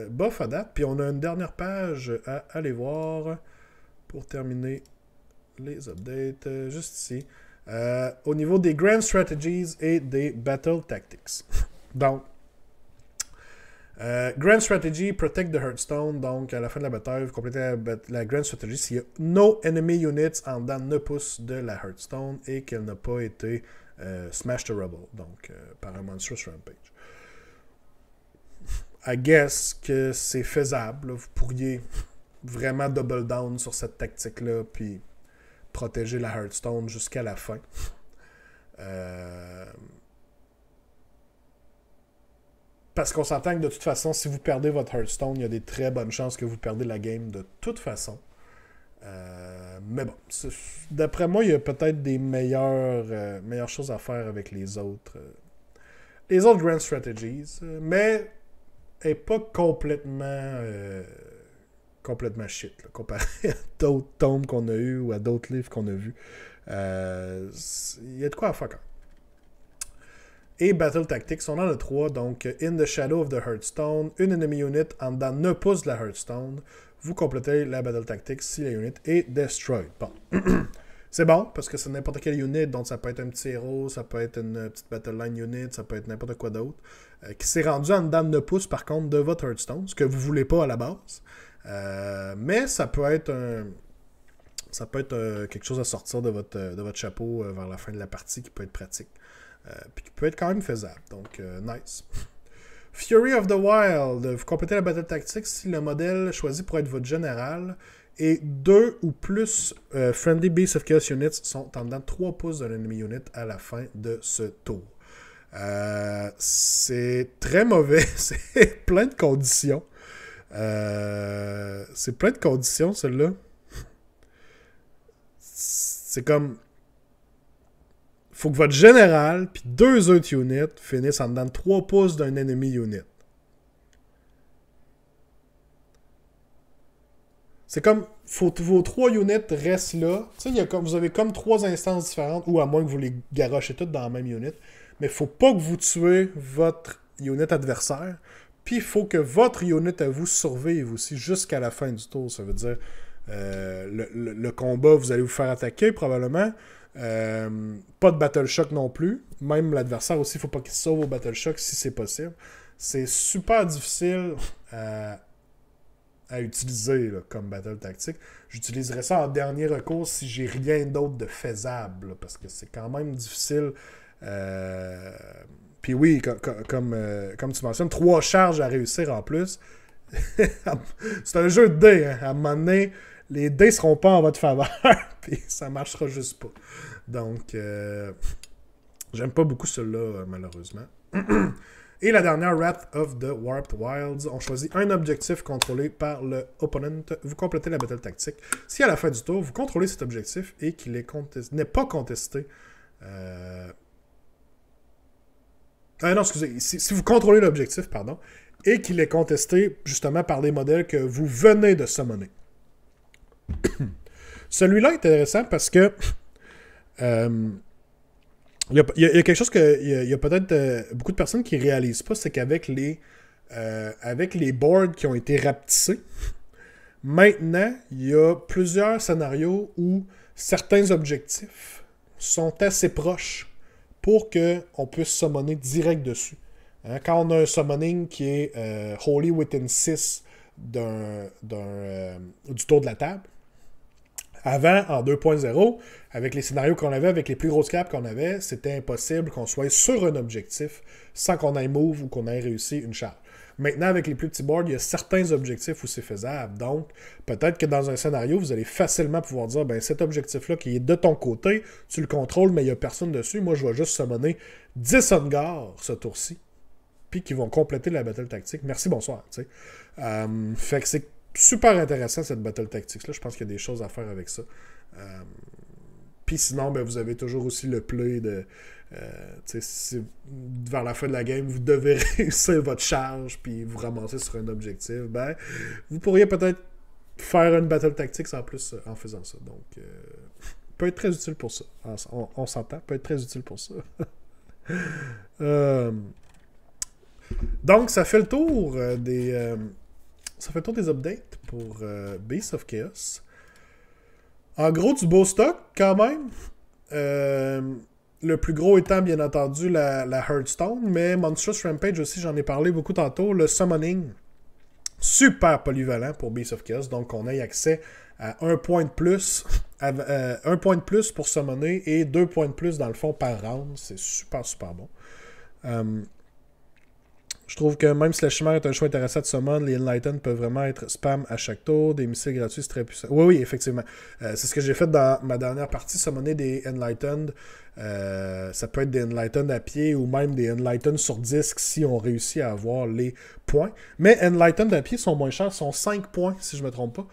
buffs à date, puis on a une dernière page à aller voir pour terminer les updates, juste ici. Au niveau des Grand Strategies et des Battle Tactics. Donc, Grand Strategy, Protect the Hearthstone. Donc, à la fin de la bataille, vous complétez la Grand Strategy s'il y a no enemy units en dedans de 9 pouces de la Hearthstone et qu'elle n'a pas été smashed to rubble. Donc, par un Monstrous Rampage. I guess que c'est faisable. Là. Vous pourriez vraiment double down sur cette tactique-là, puis protéger la Hearthstone jusqu'à la fin. Parce qu'on s'entend que de toute façon, si vous perdez votre Hearthstone, il y a des très bonnes chances que vous perdez la game de toute façon. Mais bon, d'après moi, il y a peut-être des meilleures choses à faire avec les autres Grand Strategies, mais elle n'est pas complètement shit, là, comparé à d'autres tomes qu'on a eu ou à d'autres livres qu'on a vus. Il y a de quoi à faire quand même. Et Battle Tactics, on en a 3, donc In the Shadow of the Hearthstone, une enemy unit en dedans 9 pouces de la Hearthstone, vous complétez la Battle Tactics si la unit est destroyed. Bon. C'est bon, parce que c'est n'importe quelle unit, donc ça peut être un petit héros, ça peut être une petite Battle Line unit, ça peut être n'importe quoi d'autre, qui s'est rendu en dedans de 9 pouces par contre de votre Hearthstone, ce que vous voulez pas à la base. Mais ça peut être quelque chose à sortir de votre chapeau vers la fin de la partie qui peut être pratique. Puis qui peut être quand même faisable. Donc, nice. Fury of the Wild. Vous complétez la Battle Tactics si le modèle choisi pour être votre général et 2 ou plus Friendly Beasts of Chaos Units sont en dedans de 3 pouces de l'enemy unit à la fin de ce tour. C'est très mauvais. C'est plein de conditions. C'est plein de conditions, celle-là. C'est comme... faut que votre général puis 2 autres units finissent en dedans de 3 pouces d'un enemy unit. C'est comme, faut que vos 3 units restent là. Tu sais, vous avez comme 3 instances différentes, ou à moins que vous les garochez toutes dans la même unit. Mais faut pas que vous tuez votre unit adversaire. Puis il faut que votre unit à vous survive aussi jusqu'à la fin du tour. Ça veut dire, le combat, vous allez vous faire attaquer probablement. Pas de Battle Shock non plus. Même l'adversaire aussi, il ne faut pas qu'il sauve au Battle Shock si c'est possible. C'est super difficile à utiliser là, comme Battle Tactique. J'utiliserai ça en dernier recours si j'ai rien d'autre de faisable, là, parce que c'est quand même difficile. Puis oui, comme tu mentionnes, 3 charges à réussir en plus. C'est un jeu de dés. Hein. À un moment donné, les dés seront pas en votre faveur, puis ça marchera juste pas. Donc, j'aime pas beaucoup celui-là, malheureusement. Et la dernière, Wrath of the Warped Wilds. On choisit un objectif contrôlé par le opponent. Vous complétez la battle tactique. Si à la fin du tour, vous contrôlez cet objectif et qu'il n'est pas contesté... non, excusez. Si vous contrôlez l'objectif, pardon, et qu'il est contesté justement par des modèles que vous venez de summoner. Celui-là est intéressant parce que il y a quelque chose que il y a peut-être beaucoup de personnes qui ne réalisent pas, c'est qu'avec avec les boards qui ont été rapetissés, maintenant, il y a plusieurs scénarios où certains objectifs sont assez proches pour qu'on puisse summoner direct dessus. Hein, quand on a un summoning qui est Holy Within 6 du tour de la table, avant, en 2.0, avec les scénarios qu'on avait, avec les plus grosses caps qu'on avait, c'était impossible qu'on soit sur un objectif sans qu'on aille move ou qu'on ait réussi une charge. Maintenant, avec les plus petits boards, il y a certains objectifs où c'est faisable. Donc, peut-être que dans un scénario, vous allez facilement pouvoir dire, ben cet objectif-là qui est de ton côté, tu le contrôles, mais il n'y a personne dessus. Moi, je vais juste summoner 10 Ungars ce tour-ci, puis qui vont compléter la battle tactique. Merci, bonsoir. Fait que c'est super intéressant cette battle tactics-là. Je pense qu'il y a des choses à faire avec ça. Puis sinon, ben, vous avez toujours aussi le play de... si vers la fin de la game, vous devez réussir votre charge puis vous ramasser sur un objectif, ben, vous pourriez peut-être faire une battle tactics en plus en faisant ça. Donc, peut être très utile pour ça. On s'entend, peut être très utile pour ça. Donc, ça fait le tour ça fait le tour des updates pour Beasts of Chaos. En gros, du beau stock, quand même. Le plus gros étant, bien entendu, la Hearthstone, mais Monstrous Rampage aussi, j'en ai parlé beaucoup tantôt. Le Summoning, super polyvalent pour Beasts of Chaos. Donc, on a accès à 1 point de plus, 1 point de plus pour summoner et 2 points de plus, dans le fond, par round. C'est super, super bon. Je trouve que même si la chimère est un choix intéressant de summon, les Enlightened peuvent vraiment être spam à chaque tour. Des missiles gratuits, c'est très puissant. Oui, effectivement. C'est ce que j'ai fait dans ma dernière partie, summoner des Enlightened. Ça peut être des Enlightened à pied ou même des Enlightened sur disque si on réussit à avoir les points. Mais Enlightened à pied sont moins chers, sont 5 points si je ne me trompe pas.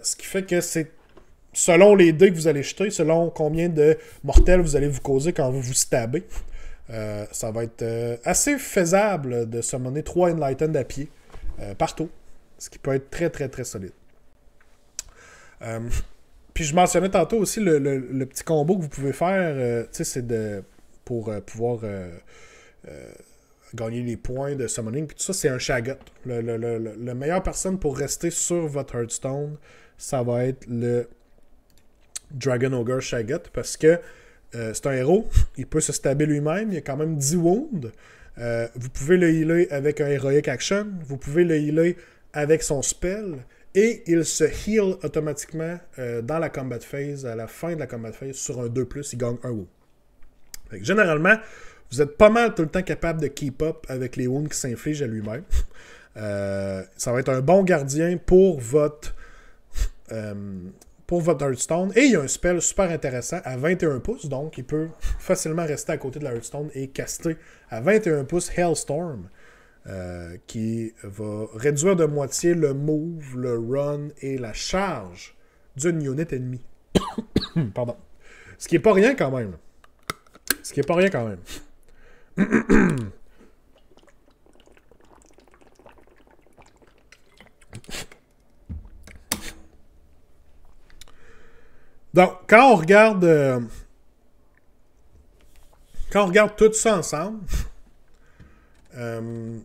Ce qui fait que c'est selon les dés que vous allez jeter, selon combien de mortels vous allez vous causer quand vous vous stabez. Ça va être assez faisable de summoner 3 Enlightened à pied partout. Ce qui peut être très très très solide. Puis je mentionnais tantôt aussi le petit combo que vous pouvez faire. C'est pour pouvoir gagner les points de summoning. Puis tout ça, c'est un Shaggot. La meilleure personne pour rester sur votre Hearthstone, ça va être le Dragon Ogre Shaggot. Parce que c'est un héros, il peut se stabber lui-même, il a quand même 10 wounds. Vous pouvez le healer avec un Heroic Action, vous pouvez le healer avec son spell, et il se heal automatiquement dans la combat phase, à la fin de la combat phase, sur un 2+, il gagne un wound. Fait que, généralement, vous êtes pas mal tout le temps capable de keep up avec les wounds qui s'infligent à lui-même. Ça va être un bon gardien pour votre Hearthstone. Et il y a un spell super intéressant à 21 pouces, donc il peut facilement rester à côté de la Hearthstone et caster à 21 pouces Hailstorm, qui va réduire de moitié le move, le run et la charge d'une unit ennemie. Pardon. Ce qui est pas rien quand même. Donc, quand on regarde tout ça ensemble, comme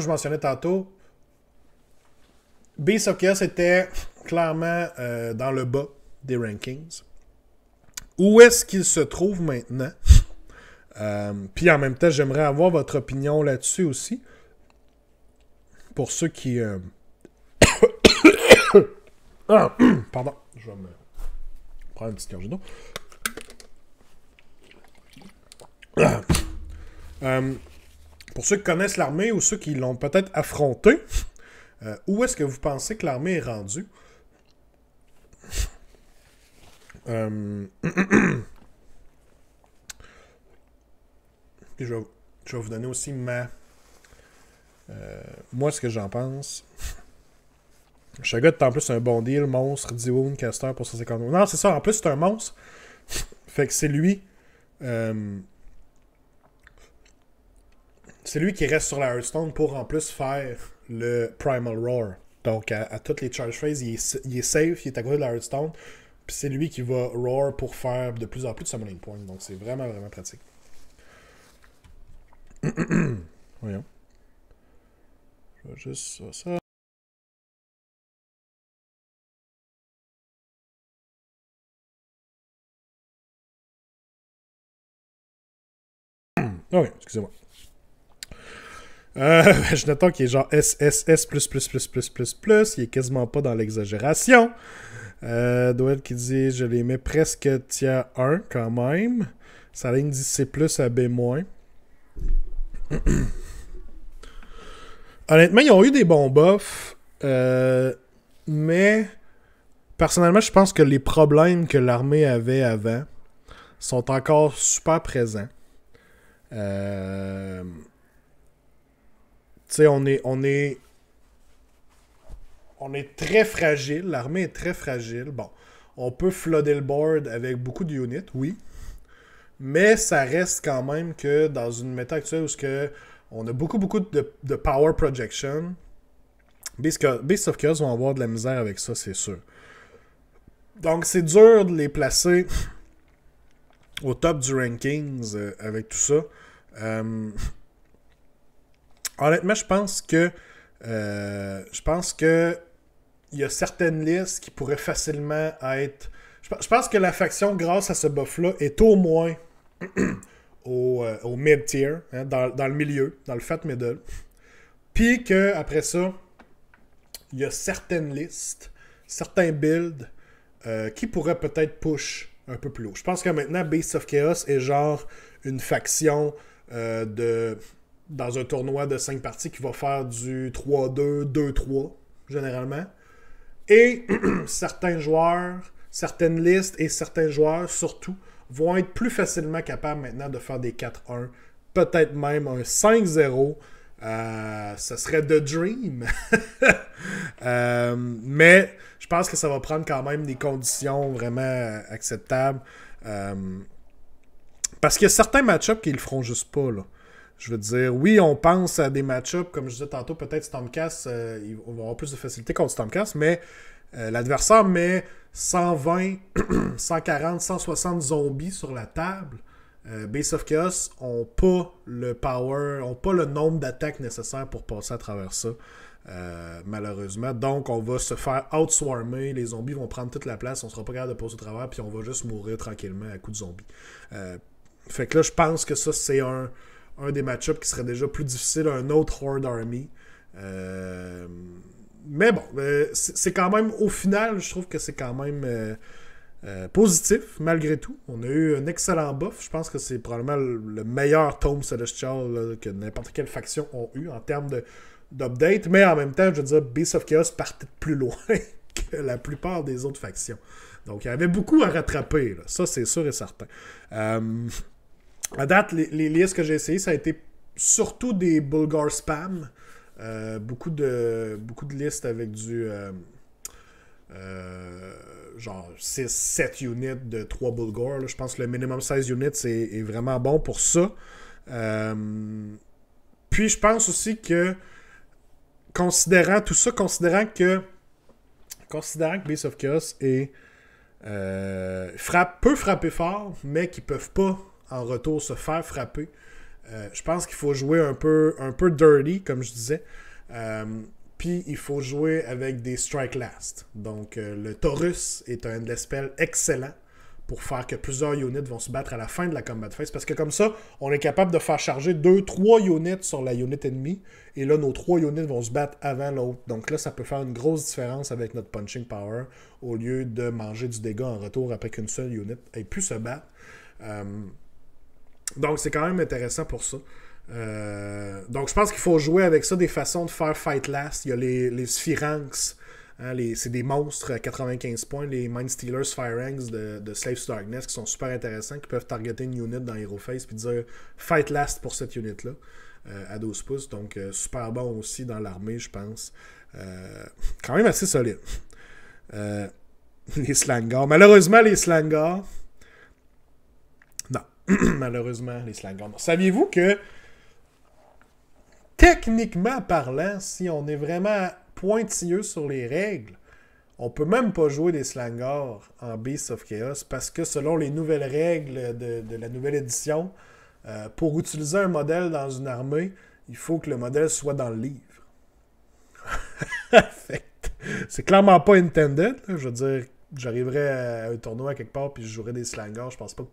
je mentionnais tantôt, Beasts of Chaos était clairement dans le bas des rankings. Où est-ce qu'il se trouve maintenant? Puis en même temps, j'aimerais avoir votre opinion là-dessus aussi. Pour ceux qui... pardon, je vais me prendre une petite gorgée d'eau. Pour ceux qui connaissent l'armée ou ceux qui l'ont peut-être affrontée, où est-ce que vous pensez que l'armée est rendue? Euh, Puis je vais vous donner aussi moi, ce que j'en pense. Chaga est en plus un bon deal, monstre, 10 wounds, caster pour 150 wounds. Non, c'est ça, en plus c'est un monstre. Fait que c'est lui. C'est lui qui reste sur la Hearthstone pour en plus faire le Primal Roar. Donc à toutes les charge phases, il est safe, il est à côté de la Hearthstone. Puis c'est lui qui va roar pour faire de plus en plus de summoning points. Donc c'est vraiment, vraiment pratique. Voyons. Je vais juste ça. Oui, excusez-moi. Je note qu'il est genre SSS++++++. Il est quasiment pas dans l'exagération. Doel qui dit je les mets presque tiers 1 quand même. Sa ligne dit C+ à B-. Honnêtement, ils ont eu des bons buffs. Mais personnellement, je pense que les problèmes que l'armée avait avant sont encore super présents. Tu sais, on est très fragile. L'armée est très fragile. Bon, on peut flotter le board avec beaucoup de units, oui. Mais ça reste quand même que dans une méta actuelle où on a beaucoup de power projection, Beast of Chaos vont avoir de la misère avec ça, c'est sûr. Donc c'est dur de les placer au top du rankings avec tout ça. Honnêtement, je pense que il y a certaines listes qui pourraient facilement être... Je pense que la faction, grâce à ce buff-là, est au moins au mid-tier, hein, dans le milieu, dans le fat middle. Puis qu'après ça, il y a certaines listes, certains builds qui pourraient peut-être push un peu plus haut. Je pense que maintenant, Beast of Chaos est genre une faction dans un tournoi de 5 parties qui va faire du 3-2, 2-3, généralement. Et certains joueurs, certaines listes et certains joueurs, surtout, vont être plus facilement capables maintenant de faire des 4-1, peut-être même un 5-0. Ce serait The Dream. Mais je pense que ça va prendre quand même des conditions vraiment acceptables. Parce qu'il y a certains match-ups qui le feront juste pas, là. Je veux dire, oui, on pense à des match-ups, comme je disais tantôt, peut-être Stormcast, on va avoir plus de facilité contre Stormcast, mais l'adversaire met 120, 140, 160 zombies sur la table. Beast of Chaos n'ont pas le power, n'ont pas le nombre d'attaques nécessaires pour passer à travers ça, malheureusement. Donc, on va se faire outswarmer, les zombies vont prendre toute la place, on sera pas capable de passer au travers, puis on va juste mourir tranquillement à coups de zombies. Fait que là, je pense que ça, c'est un des match-ups qui serait déjà plus difficile, un autre Horde Army. Mais bon, c'est quand même, au final, je trouve que c'est quand même positif, malgré tout. On a eu un excellent buff. Je pense que c'est probablement le meilleur Tome Celestial là, que n'importe quelle faction ont eu en termes d'update. Mais en même temps, je veux dire, Beast of Chaos partait de plus loin que la plupart des autres factions. Donc, il y avait beaucoup à rattraper. Là. Ça, c'est sûr et certain. À date, les listes que j'ai essayées, ça a été surtout des Bulgar spam. Beaucoup de listes avec du genre 6-7 units de 3 Bulgar. Là. Je pense que le minimum 16 units est vraiment bon pour ça. Puis je pense aussi que considérant tout ça, considérant que Beast of Chaos peut frapper fort, mais qu'ils peuvent pas en retour se faire frapper. Je pense qu'il faut jouer un peu dirty, comme je disais. Puis il faut jouer avec des strike last. Donc le Taurus est un endless spell excellent pour faire que plusieurs units vont se battre à la fin de la combat phase. Parce que comme ça, on est capable de faire charger 2-3 units sur la unit ennemie. Et là, nos 3 units vont se battre avant l'autre. Donc là, ça peut faire une grosse différence avec notre punching power au lieu de manger du dégât en retour après qu'une seule unit ait pu se battre. Donc, c'est quand même intéressant pour ça. Donc, je pense qu'il faut jouer avec ça des façons de faire fight last. Il y a les Sphinx Hein, c'est des monstres à 95 points, les Mind Stealers Firehangs de Slaves to Darkness, qui sont super intéressants, qui peuvent targeter une unit dans Hero Face puis dire fight last pour cette unit-là à 12 pouces. Donc super bon aussi dans l'armée, je pense. Quand même assez solide. Les Slangars. Malheureusement, les Slangars. Non. Malheureusement, les Slangars. Non. Saviez-vous que techniquement parlant, si on est vraiment pointilleux sur les règles, on peut même pas jouer des Slangars en Beasts of Chaos parce que selon les nouvelles règles de la nouvelle édition, pour utiliser un modèle dans une armée, il faut que le modèle soit dans le livre. Fait que c'est clairement pas intended. Là. Je veux dire, j'arriverais à un tournoi quelque part puis je jouerais des Slangars. Je pense pas que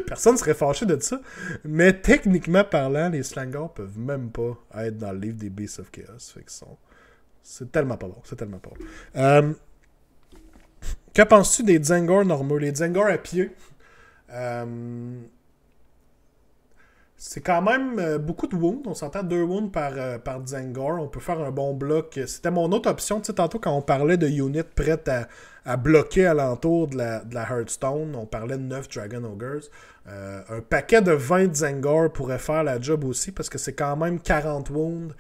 personne serait fâché de ça. Mais techniquement parlant, les Slangars peuvent même pas être dans le livre des Beasts of Chaos. Fait que c'est tellement pas bon. C'est tellement pas bon. Que penses-tu des Zangor normaux? Les Zangor à pied. C'est quand même beaucoup de wounds. On s'entend 2 wounds par Zangor. On peut faire un bon bloc. C'était mon autre option. Tu sais, tantôt, quand on parlait de units prêtes à bloquer alentour de la Hearthstone, on parlait de 9 Dragon Ogres. Un paquet de 20 Zangor pourrait faire la job aussi parce que c'est quand même 40 wounds.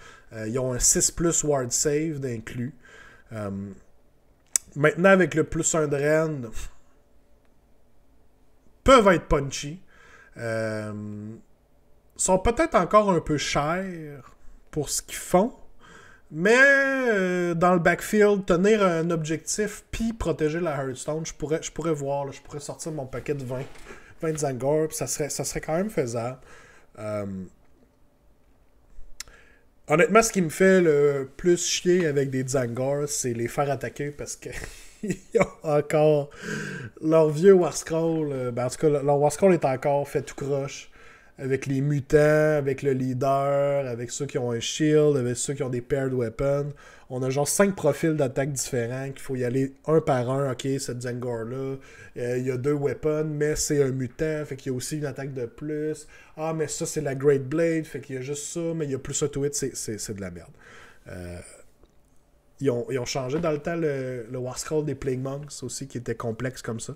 Ils ont un 6+ ward save d'inclus. Maintenant, avec le +1 de Rend, peuvent être punchy. Sont peut-être encore un peu chers pour ce qu'ils font, mais dans le backfield, tenir un objectif puis protéger la Hearthstone, je pourrais voir, là, je pourrais sortir mon paquet de 20 Zangor, puis ça serait quand même faisable. Honnêtement, ce qui me fait le plus chier avec des Zangor, c'est les faire attaquer parce que ils ont encore leur vieux War Scroll. En tout cas, leur War Scroll est encore fait tout croche. Avec les mutants, avec le leader, avec ceux qui ont un shield, avec ceux qui ont des paired weapons. On a genre 5 profils d'attaque différents qu'il faut y aller un par un. Ok, cette Zangor-là, il y a 2 weapons, mais c'est un mutant, fait qu'il y a aussi une attaque de plus. Ah, mais ça, c'est la Great Blade, fait qu'il y a juste ça, mais il y a plus ça to it, c'est de la merde. Ils ont changé dans le temps le War Scroll des Plague Monks aussi, qui était complexe comme ça.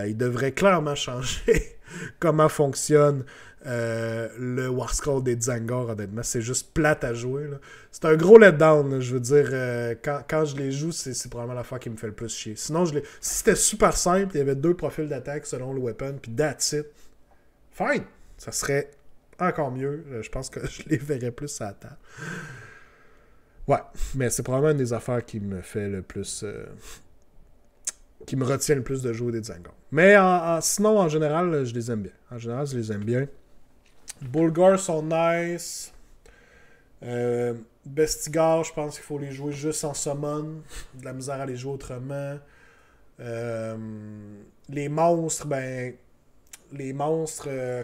Ils devraient clairement changer comment fonctionne le War Scroll des Zangor, honnêtement. C'est juste plate à jouer. Là. C'est un gros letdown. Là. Je veux dire, quand je les joue, c'est probablement l'affaire qui me fait le plus chier. Sinon, si c'était super simple, il y avait 2 profils d'attaque selon le weapon, puis that's it. Fine! Ça serait encore mieux. Je pense que je les verrais plus à la table. Ouais, mais c'est probablement une des affaires qui me fait le plus... qui me retient le plus de jouer des Zangor. Mais sinon, en général, je les aime bien. En général, je les aime bien. Bulgar sont nice. Bestigar, je pense qu'il faut les jouer juste en summon. De la misère à les jouer autrement. Les monstres,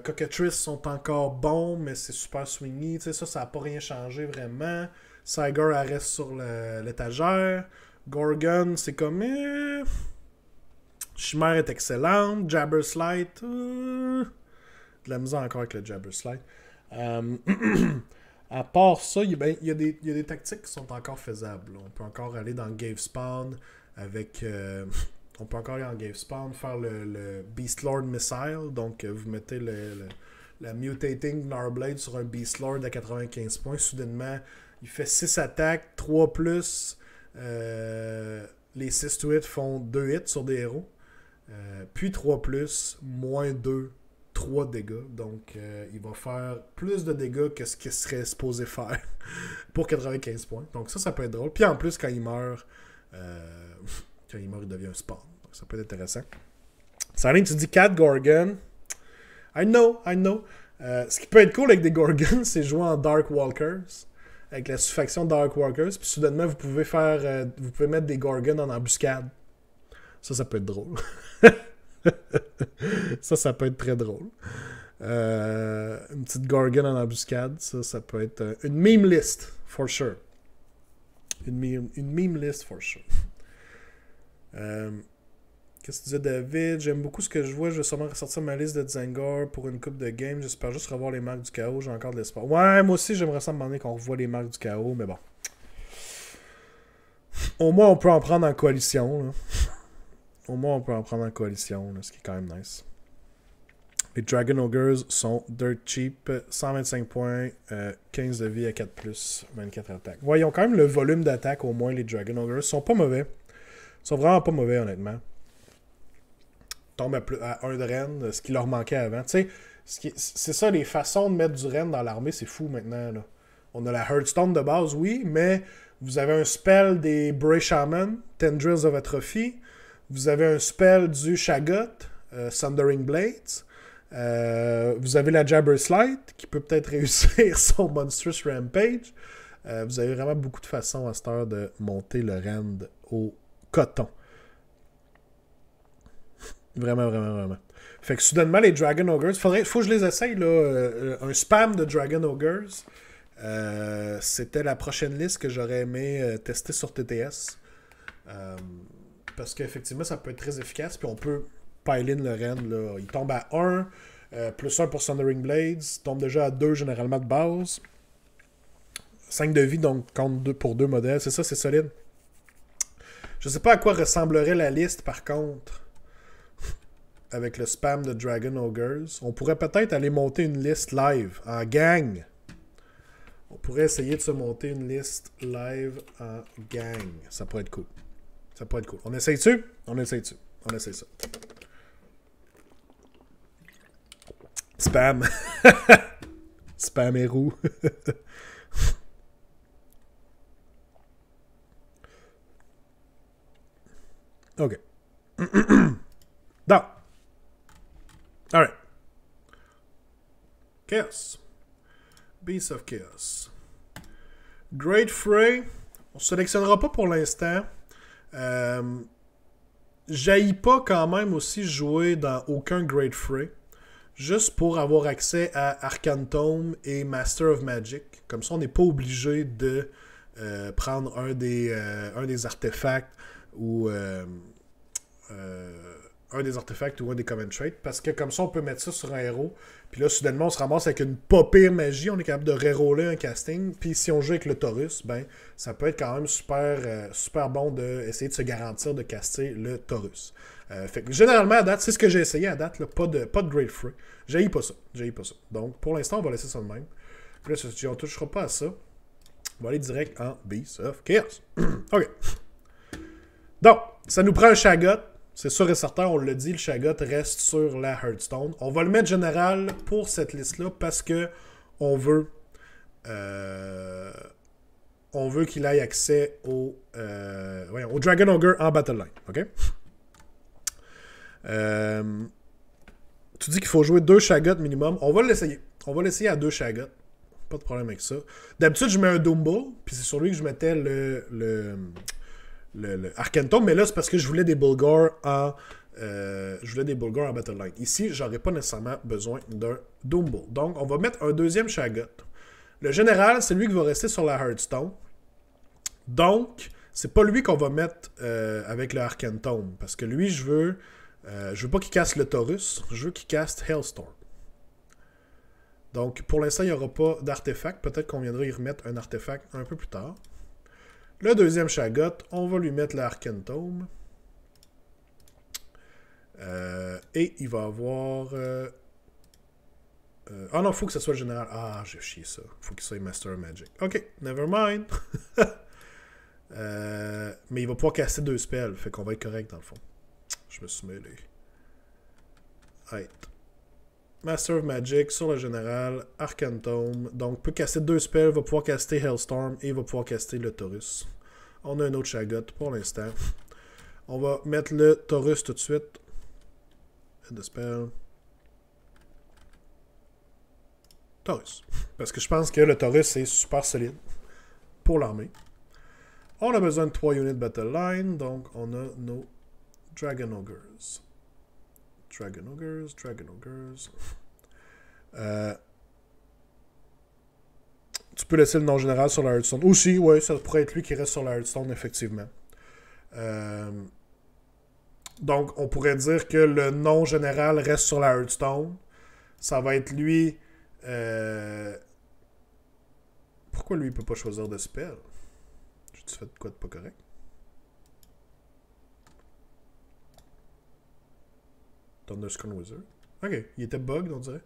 Cockatrice sont encore bons, mais c'est super swingy. Tu sais, ça n'a pas rien changé vraiment. Siger, elle reste sur l'étagère. Gorgon, c'est comme... Chimère est excellente. Jabberslite, de la misère encore avec le Jabberslite. À part ça, il y a des tactiques qui sont encore faisables. On peut encore aller dans Gave Spawn avec... on peut encore aller en Gave Spawn, faire le Beast Lord Missile. Donc, vous mettez la Mutating Gnarblade sur un Beast Lord à 95 points. Soudainement, il fait 6 attaques, 3+. Les 6 to hit font 2 hits sur des héros. Puis 3+, moins 2, 3 dégâts. Donc, il va faire plus de dégâts que ce qu'il serait supposé faire pour 95 points. Donc, ça peut être drôle. Puis en plus, quand il meurt, il devient un spawn. Donc, ça peut être intéressant. Saline, tu dis 4 Gorgon. I know. Ce qui peut être cool avec des Gorgons, c'est jouer en Dark Walkers. Avec la sous-faction Dark Walkers. Puis soudainement, vous pouvez mettre des Gorgons en embuscade. Ça peut être drôle. ça peut être très drôle. Une petite Gorgon en embuscade, ça peut être une meme list, for sure. Une meme list, for sure. Qu'est-ce que tu disais, David? J'aime beaucoup ce que je vois. Je vais sûrement ressortir ma liste de Zangor pour une coupe de game. J'espère juste revoir les marques du chaos. J'ai encore de l'espoir. Ouais, moi aussi, j'aimerais ça me demander qu'on revoie les marques du chaos, mais bon. Au moins, on peut en prendre en coalition. Là. Au moins, on peut en prendre en coalition, là, ce qui est quand même nice. Les Dragon Ogres sont dirt cheap, 125 points, 15 de vie à 4+, 24 attaques. Ouais, ils ont quand même le volume d'attaque, au moins, les Dragon Ogres. Ils sont pas mauvais. Ils sont vraiment pas mauvais, honnêtement. Ils tombent à 1 de Ren, ce qui leur manquait avant. Tu sais, c'est ça, les façons de mettre du Ren dans l'armée, c'est fou maintenant. Là. On a la Hearthstone de base, oui, mais vous avez un spell des Bray Shaman, Tendrils of Atrophy. Vous avez un spell du Shagot, Sundering Blades. Vous avez la Jabberslite, qui peut peut-être réussir son Monstrous Rampage. Vous avez vraiment beaucoup de façons à cette heure de monter le rend au coton. Vraiment, vraiment, vraiment. Fait que soudainement, les Dragon Ogres, faut que je les essaye, là. Un spam de Dragon Ogres. C'était la prochaine liste que j'aurais aimé tester sur TTS. Parce qu'effectivement, ça peut être très efficace. Puis on peut pile in le rend. Là. Il tombe à 1, plus 1 pour Sundering Blades. Il tombe déjà à 2 généralement de base. 5 de vie, donc compte pour 2 modèles. C'est ça, c'est solide. Je sais pas à quoi ressemblerait la liste, par contre, avec le spam de Dragon Ogres. On pourrait peut-être aller monter une liste live, en gang. On pourrait essayer de se monter une liste live en gang. Ça pourrait être cool. Ça pourrait être cool. On essaye-tu? On essaye-tu? On essaye ça. Spam. Spam et roux. OK. Donc. Alright. Chaos. Beast of Chaos. Great Fray. On ne sélectionnera pas pour l'instant. J'haïs pas quand même aussi jouer dans aucun Great Fray. Juste pour avoir accès à Arcane Tome et Master of Magic. Comme ça, on n'est pas obligé de prendre un des artefacts ou un des artefacts ou un des common traits. Parce que comme ça, on peut mettre ça sur un héros. Puis là, soudainement, on se ramasse avec une pas pire magie. On est capable de reroller un casting. Puis si on joue avec le Taurus, ben ça peut être quand même super bon d'essayer de se garantir de caster le Taurus. Fait que généralement, à date, c'est ce que j'ai essayé à date. Là, pas de Great Fray. J'haïs pas ça. Donc, pour l'instant, on va laisser ça de même. Puis là, si on ne touchera pas à ça, on va aller direct en Beast of Chaos. OK. Donc, ça nous prend un Shagot. C'est sûr et certain, on l'a dit, le Shagot reste sur la Hearthstone. On va le mettre général pour cette liste-là parce que on veut qu'il ait accès au Dragon Ogre en Battleline. OK? Tu dis qu'il faut jouer 2 Shagots minimum. On va l'essayer. On va l'essayer à 2 Shagots. Pas de problème avec ça. D'habitude, je mets un Doombull, puis c'est sur lui que je mettais le Arcane Tome, mais là, c'est parce que je voulais des Bulgars en Battleline. Ici, j'aurais pas nécessairement besoin d'un Doombull. Donc, on va mettre un deuxième Shagot. Le général, c'est lui qui va rester sur la Hearthstone. Donc, c'est pas lui qu'on va mettre avec le Arcane Tome. Parce que lui, je veux pas qu'il casse le Taurus. Je veux qu'il casse Hailstorm. Donc, pour l'instant, il n'y aura pas d'artefact. Peut-être qu'on viendra y remettre un artefact un peu plus tard. Le deuxième Shagot, on va lui mettre l'Arcane Tome. Et il va avoir... Ah non, il faut que ce soit le général. Ah, j'ai chié ça. Il faut qu'il soit Master of Magic. Ok, never mind. Mais il va pouvoir casser 2 spells. Fait qu'on va être correct dans le fond. Je me suis mêlé. Right. Master of Magic sur le général, Arcane Tome. Donc, peut casser 2 spells, va pouvoir caster Hailstorm et va pouvoir caster le Taurus. On a un autre Shagot pour l'instant. On va mettre le Taurus tout de suite. De spell. Taurus. Parce que je pense que le Taurus est super solide pour l'armée. On a besoin de 3 units Battle Line. Donc, on a nos Dragon Ogres. Dragon Ogres. Tu peux laisser le nom général sur la Hearthstone. Aussi, oui, ça pourrait être lui qui reste sur la Hearthstone, effectivement. Donc, on pourrait dire que le nom général reste sur la Hearthstone. Ça va être lui... Pourquoi lui, il peut pas choisir de spell? J'ai-tu fait quoi de pas correct? Thunderscorn Wizard. Ok, il était bug, on dirait.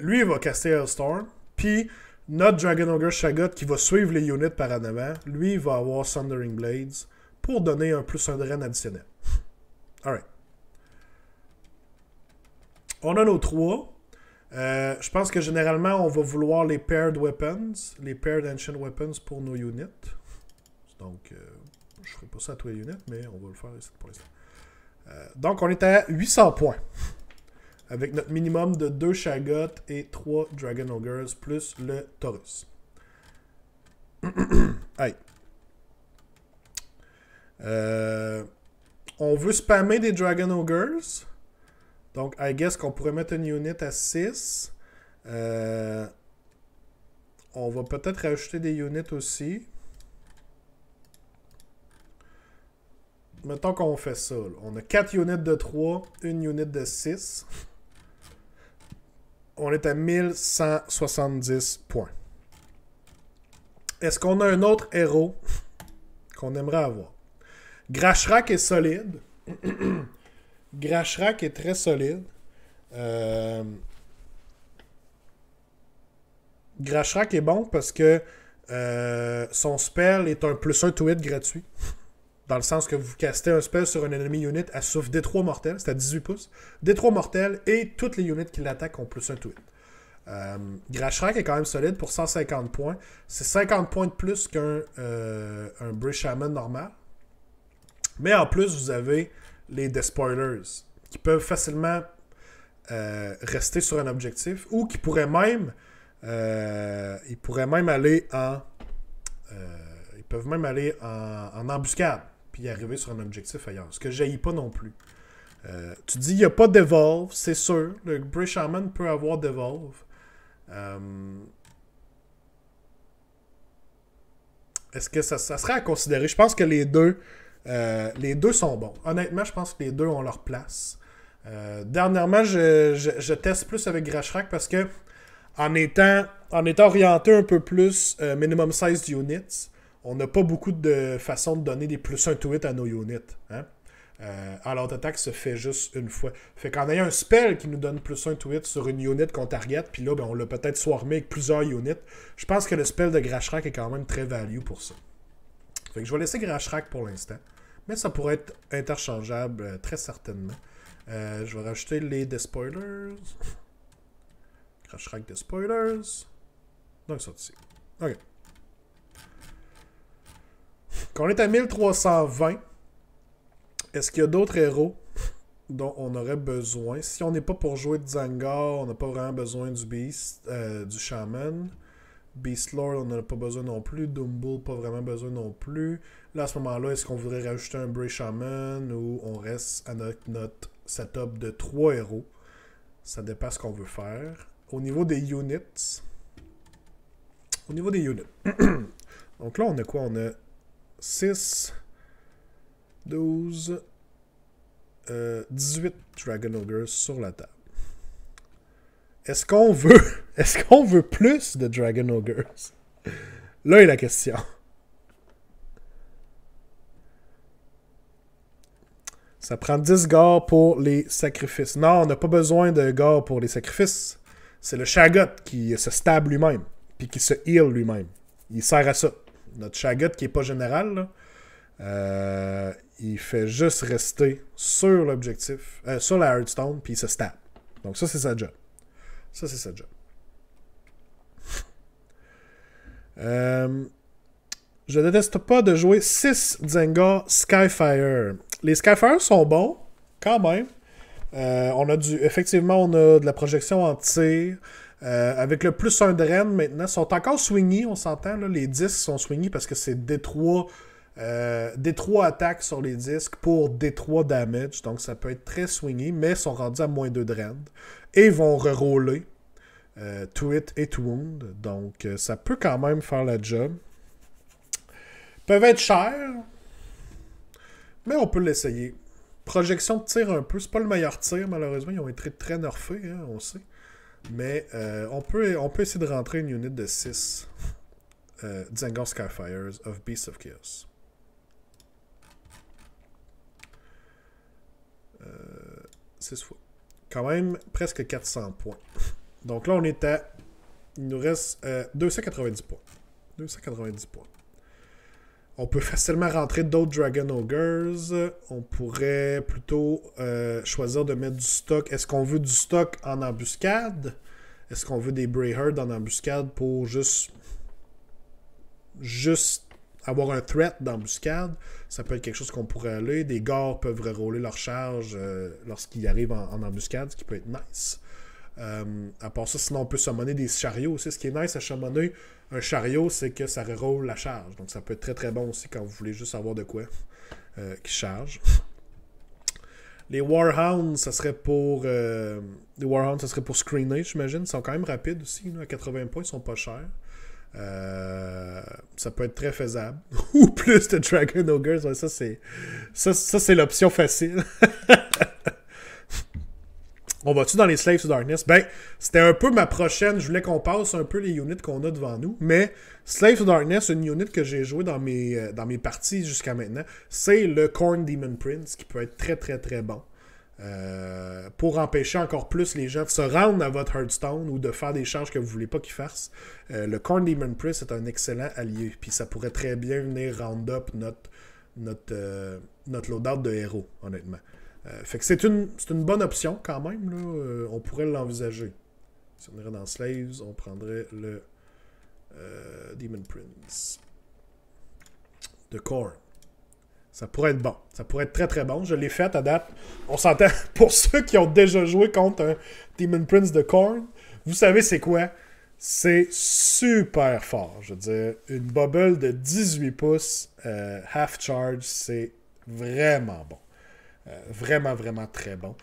Lui, il va caster Hailstorm. Puis, notre Dragon Ogre Shaggot qui va suivre les units par en avant, lui, il va avoir Sundering Blades pour donner un plus un drain additionnel. Alright. On a nos 3. Je pense que généralement, on va vouloir les Paired Weapons, les Paired Ancient Weapons pour nos units. Donc, je ferai pas ça à tous les units, mais on va le faire ici pour l'instant. Donc, on est à 800 points. Avec notre minimum de 2 Shaggot et 3 Dragon Ogres, plus le Taurus. Hey. On veut spammer des Dragon Ogres. Donc, I guess qu'on pourrait mettre une unit à 6. On va peut-être rajouter des units aussi. Mettons qu'on fait ça. Là. On a 4 units de 3, une unit de 6. On est à 1170 points. Est-ce qu'on a un autre héros qu'on aimerait avoir? Grashrak est solide. Grashrak est très solide. Grashrak est bon parce que son spell est un +1 to hit gratuit. Dans le sens que vous castez un spell sur un ennemi unit, elle souffre D3 mortel, c'est à 18 pouces. D3 mortel et toutes les units qui l'attaquent ont +1 to hit. Grashrak est quand même solide pour 150 points. C'est 50 points de plus qu'un Bray Shaman normal. Mais en plus, vous avez les Despoilers qui peuvent facilement rester sur un objectif ou qui pourraient même aller en ils peuvent même aller en embuscade puis arriver sur un objectif ailleurs. Ce que je n'haïs pas non plus. Tu dis il n'y a pas d'Evolve, c'est sûr. Le Bray Shaman peut avoir d'Evolve. Est-ce que ça serait à considérer? Je pense que les deux sont bons. Honnêtement, je pense que les deux ont leur place. Dernièrement, je teste plus avec Grashrak parce que en étant orienté un peu plus minimum size units, on n'a pas beaucoup de façons de donner des +1 to hit à nos units. Hein? Alors l'attaque se fait juste une fois. Fait qu'en ayant un spell qui nous donne +1 to hit sur une unit qu'on target, puis là, ben, on l'a peut-être swarmé avec plusieurs units, je pense que le spell de Grashrak est quand même très value pour ça. Fait que je vais laisser Grashrak pour l'instant. Mais ça pourrait être interchangeable très certainement. Je vais rajouter les Despoilers. Grashrak Despoilers. Donc ça ici. OK. Quand on est à 1320, est-ce qu'il y a d'autres héros dont on aurait besoin? Si on n'est pas pour jouer de Zangar, on n'a pas vraiment besoin du Beast, du Shaman. Beast Lord, on n'en a pas besoin non plus. Doombull, pas vraiment besoin non plus. Là, à ce moment-là, est-ce qu'on voudrait rajouter un Bray Shaman ou on reste à notre setup de 3 héros? Ça dépend ce qu'on veut faire. Au niveau des units. Donc là, on a quoi? On a 6, 12, 18 Dragon Ogres sur la table. Est-ce qu'on veut plus de Dragon Ogres? Là est la question. Ça prend 10 gars pour les sacrifices. Non, on n'a pas besoin de gars pour les sacrifices. C'est le Shaggot qui se stab lui-même. Puis qui se heal lui-même. Il sert à ça. Notre Shaggot qui n'est pas général, là, il fait juste rester sur l'objectif, sur la Hearthstone, puis il se stab. Donc ça, c'est sa job. Je déteste pas de jouer 6 Zengar Skyfire. Les Skyfire sont bons, quand même. Effectivement, on a de la projection en tir. Avec le +1 drain maintenant, ils sont encore swingy, on s'entend. Là, les disques sont swingy parce que c'est D3 attaques sur les disques pour D3 damage. Donc ça peut être très swingy, mais ils sont rendus à -2 drain. Et ils vont reroller to hit et to wound. Donc ça peut quand même faire la job. Ils peuvent être chers, mais on peut l'essayer. Projection de tir un peu, c'est pas le meilleur tir malheureusement, ils ont été très nerfés, hein, on sait. Mais on peut essayer de rentrer une unit de 6 Zengar Skyfires of Beasts of Chaos. 6 fois. Quand même presque 400 points. Donc là, on est à... Il nous reste 290 points. 290 points. On peut facilement rentrer d'autres Dragon Ogres. On pourrait plutôt choisir de mettre du stock. Est-ce qu'on veut du stock en embuscade? Est-ce qu'on veut des Brayherd en embuscade pour juste avoir un threat d'embuscade? Ça peut être quelque chose qu'on pourrait aller. Des Gars peuvent reroller leur charge lorsqu'ils arrivent en embuscade, ce qui peut être nice. À part ça, sinon on peut summoner des chariots aussi. Ce qui est nice à summoner un chariot, c'est que ça reroll la charge. Donc ça peut être très très bon aussi quand vous voulez juste avoir de quoi qui charge. Les Warhounds, ça serait pour screener, j'imagine. Ils sont quand même rapides aussi. Là. À 80 points, ils sont pas chers. Ça peut être très faisable. Ou plus de Dragon Ogres. Ouais, ça, c'est l'option facile. On va-tu dans les Slaves to Darkness? Ben, c'était un peu ma prochaine. Je voulais qu'on passe un peu les units qu'on a devant nous. Mais Slaves to Darkness, une unit que j'ai joué dans mes parties jusqu'à maintenant, c'est le Khorne Demon Prince, qui peut être très très très bon. Pour empêcher encore plus les gens de se rendre à votre Hearthstone ou de faire des charges que vous voulez pas qu'ils fassent. Le Khorne Demon Prince est un excellent allié. Puis ça pourrait très bien venir round up notre loadout de héros, honnêtement. Fait que c'est une bonne option quand même. Là. On pourrait l'envisager. Si on irait dans Slaves, on prendrait le Demon Prince de Khorne. Ça pourrait être bon. Ça pourrait être très très bon. Je l'ai fait à date. On s'entend pour ceux qui ont déjà joué contre un Demon Prince de Khorne. Vous savez c'est quoi? C'est super fort. Je veux dire, une bubble de 18 pouces, half charge, c'est vraiment bon. Vraiment, vraiment très bon.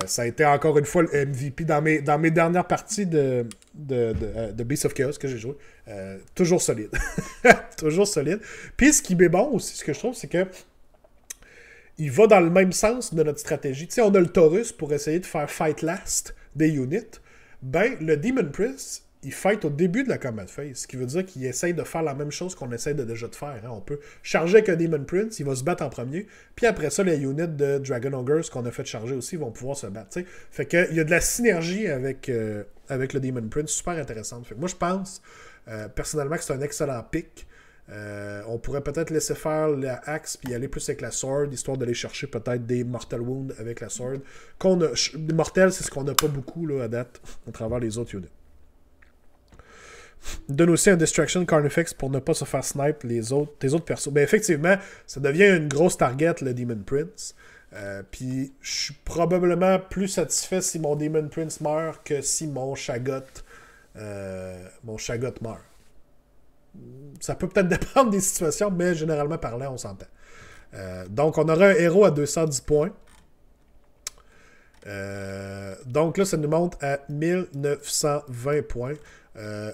Ça a été encore une fois le MVP dans mes dernières parties de Beast of Chaos que j'ai joué. Toujours solide. Toujours solide. Puis ce qui est bon aussi, ce que je trouve, c'est que il va dans le même sens de notre stratégie. Tu sais, on a le Taurus pour essayer de faire fight last des units. Ben, le Demon Prince, il fight au début de la combat phase, ce qui veut dire qu'il essaye de faire la même chose qu'on essaye déjà de faire. Hein. On peut charger avec un Demon Prince, il va se battre en premier, puis après ça, les units de Dragon Ogres qu'on a fait charger aussi vont pouvoir se battre. T'sais. Fait qu'il y a de la synergie avec le Demon Prince, super intéressante. Fait que moi, je pense personnellement que c'est un excellent pick. On pourrait peut-être laisser faire la axe puis aller plus avec la sword, histoire d'aller chercher peut-être des Mortal Wounds avec la sword. Mortel, c'est ce qu'on n'a pas beaucoup là, à date, à travers les autres units. Donne aussi un Distraction Carnifex pour ne pas se faire snipe tes autres persos. Ben effectivement, ça devient une grosse target, le Demon Prince. Puis je suis probablement plus satisfait si mon Demon Prince meurt que si mon Shaggot meurt. Ça peut peut-être dépendre des situations, mais généralement parlant, on s'entend. Donc, on aura un héros à 210 points. Donc là, ça nous monte à 1920 points.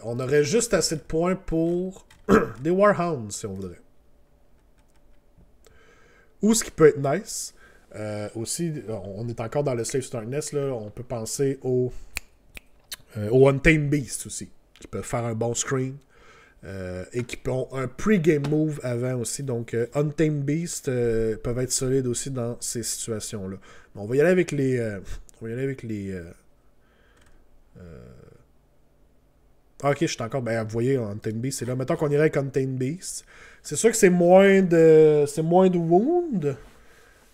On aurait juste assez de points pour des Warhounds, si on voudrait. Ou ce qui peut être nice, aussi, on est encore dans le Slave Darkness, là, on peut penser au Untamed Beast aussi, qui peut faire un bon screen. Et qui ont un pre-game move avant aussi. Donc, Untamed Beast peuvent être solides aussi dans ces situations-là. Bon, on va y aller avec les... ok, je suis encore... Ben, vous voyez, Untamed Beast, c'est là. Mettons qu'on irait avec Untamed Beast. C'est sûr que c'est moins de wound.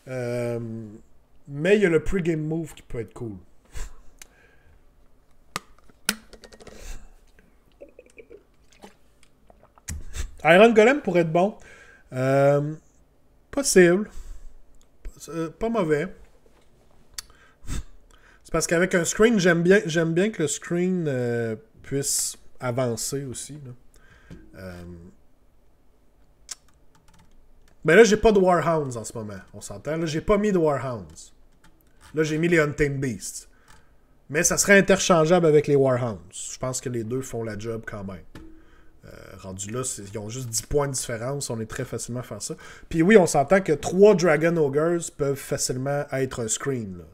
Mais il y a le pre-game move qui peut être cool. Iron Golem pourrait être bon. Possible. Pas mauvais. C'est parce qu'avec un screen, j'aime bien que le screen puisse avancer aussi. Là. Mais là, j'ai pas de Warhounds en ce moment. On s'entend. Là, j'ai pas mis de Warhounds. Là, j'ai mis les Untamed Beasts. Mais ça serait interchangeable avec les Warhounds. Je pense que les deux font la job quand même. Rendu là, ils ont juste 10 points de différence. On est très facilement à faire ça. Puis oui, on s'entend que 3 Dragon Ogres peuvent facilement être un screen. Là.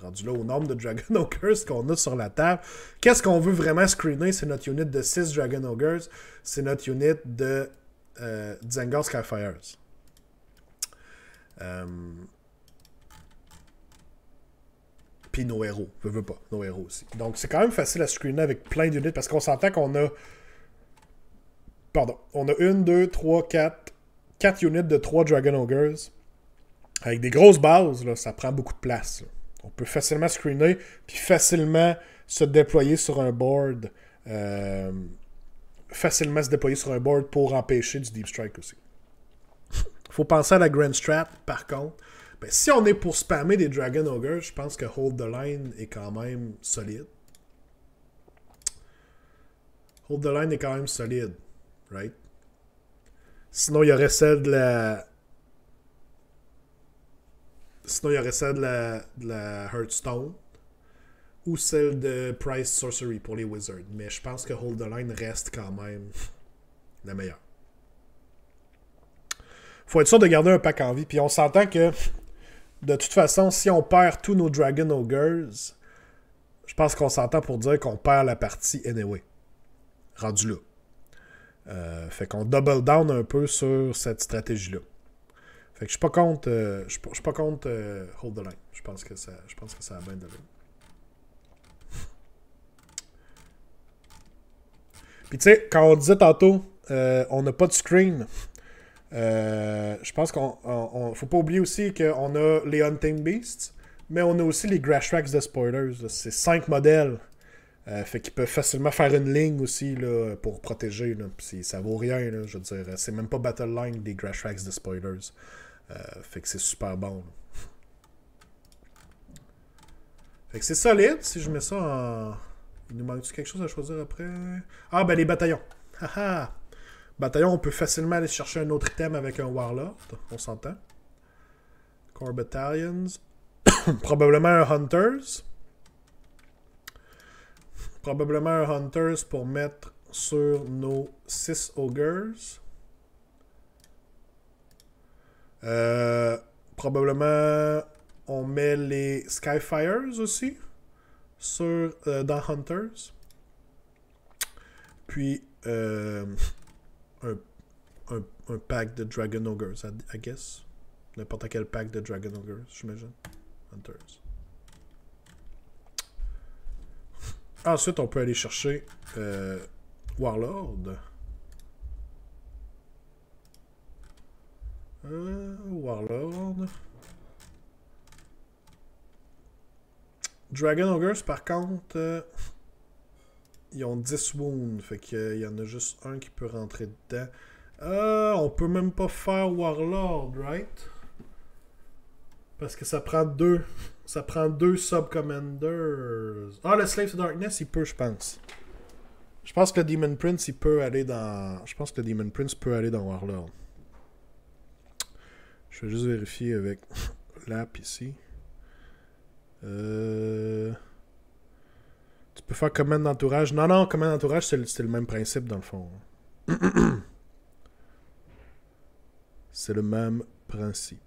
Rendu là, au nombre de Dragon Ogres qu'on a sur la table. Qu'est-ce qu'on veut vraiment screener? C'est notre unit de 6 Dragon Ogres. C'est notre unit de Zengar Skyfires. Puis nos héros. Veux pas, nos héros aussi. Donc c'est quand même facile à screener avec plein d'unités parce qu'on s'entend qu'on a. Pardon. On a 1, 2, 3, 4. 4 units de 3 Dragon Ogres. Avec des grosses bases, là, ça prend beaucoup de place. Là. On peut facilement screener, puis facilement se déployer sur un board. Facilement se déployer sur un board pour empêcher du Deep Strike aussi. Faut penser à la Grand Strat, par contre. Ben, si on est pour spammer des Dragon Ogres, je pense que Hold the Line est quand même solide. Hold the Line est quand même solide. Right? Sinon, il y aurait celle de la... Sinon, il y aurait celle de la Hearthstone. Ou celle de Price Sorcery pour les Wizards. Mais je pense que Hold the Line reste quand même la meilleure. Faut être sûr de garder un pack en vie. Puis on s'entend que, de toute façon, si on perd tous nos Dragon Ogres, je pense qu'on s'entend pour dire qu'on perd la partie anyway. Rendu là. Fait qu'on double down un peu sur cette stratégie-là. Fait que je suis pas contre, je suis pas contre Hold the Line. Je pense que ça a bien donné. Puis tu sais, quand on disait tantôt, on n'a pas de screen. Je pense qu'on faut pas oublier aussi qu'on a les Hunting Beasts, mais on a aussi les Grashrax de Spoilers. Là. C'est 5 modèles. Fait qu'ils peuvent facilement faire une ligne aussi là, pour protéger. Là. Puis ça vaut rien, là, je veux dire. C'est même pas Battle Line des Grashrax de Spoilers. Fait que c'est super bon. Là. Fait que c'est solide. Si je mets ça en... Il nous manque-tu quelque chose à choisir après? Ah, ben les bataillons. Haha! Bataillon, on peut facilement aller chercher un autre item avec un Warlord. On s'entend. Core Battalions. Probablement un Hunters. Probablement un Hunters pour mettre sur nos 6 Ogres. Probablement on met les Skyfires aussi sur, dans Hunters. Puis un pack de Dragon Ogres, I guess. N'importe quel pack de Dragon Ogres, j'imagine. Hunters. Ensuite, on peut aller chercher Warlord. Warlord. Dragon Ogres, par contre, ils ont 10 wounds. Fait qu'il y en a juste un qui peut rentrer dedans. On peut même pas faire Warlord, right? Parce que ça prend deux. Ça prend 2 Sub-Commanders. Ah, le Slave to Darkness, il peut, je pense. Je pense que le Demon Prince, il peut aller dans... Je pense que le Demon Prince peut aller dans Warlord. Je vais juste vérifier avec l'app ici. Tu peux faire commande d'entourage. Non, commande d'entourage, c'est le même principe dans le fond. C'est le même principe.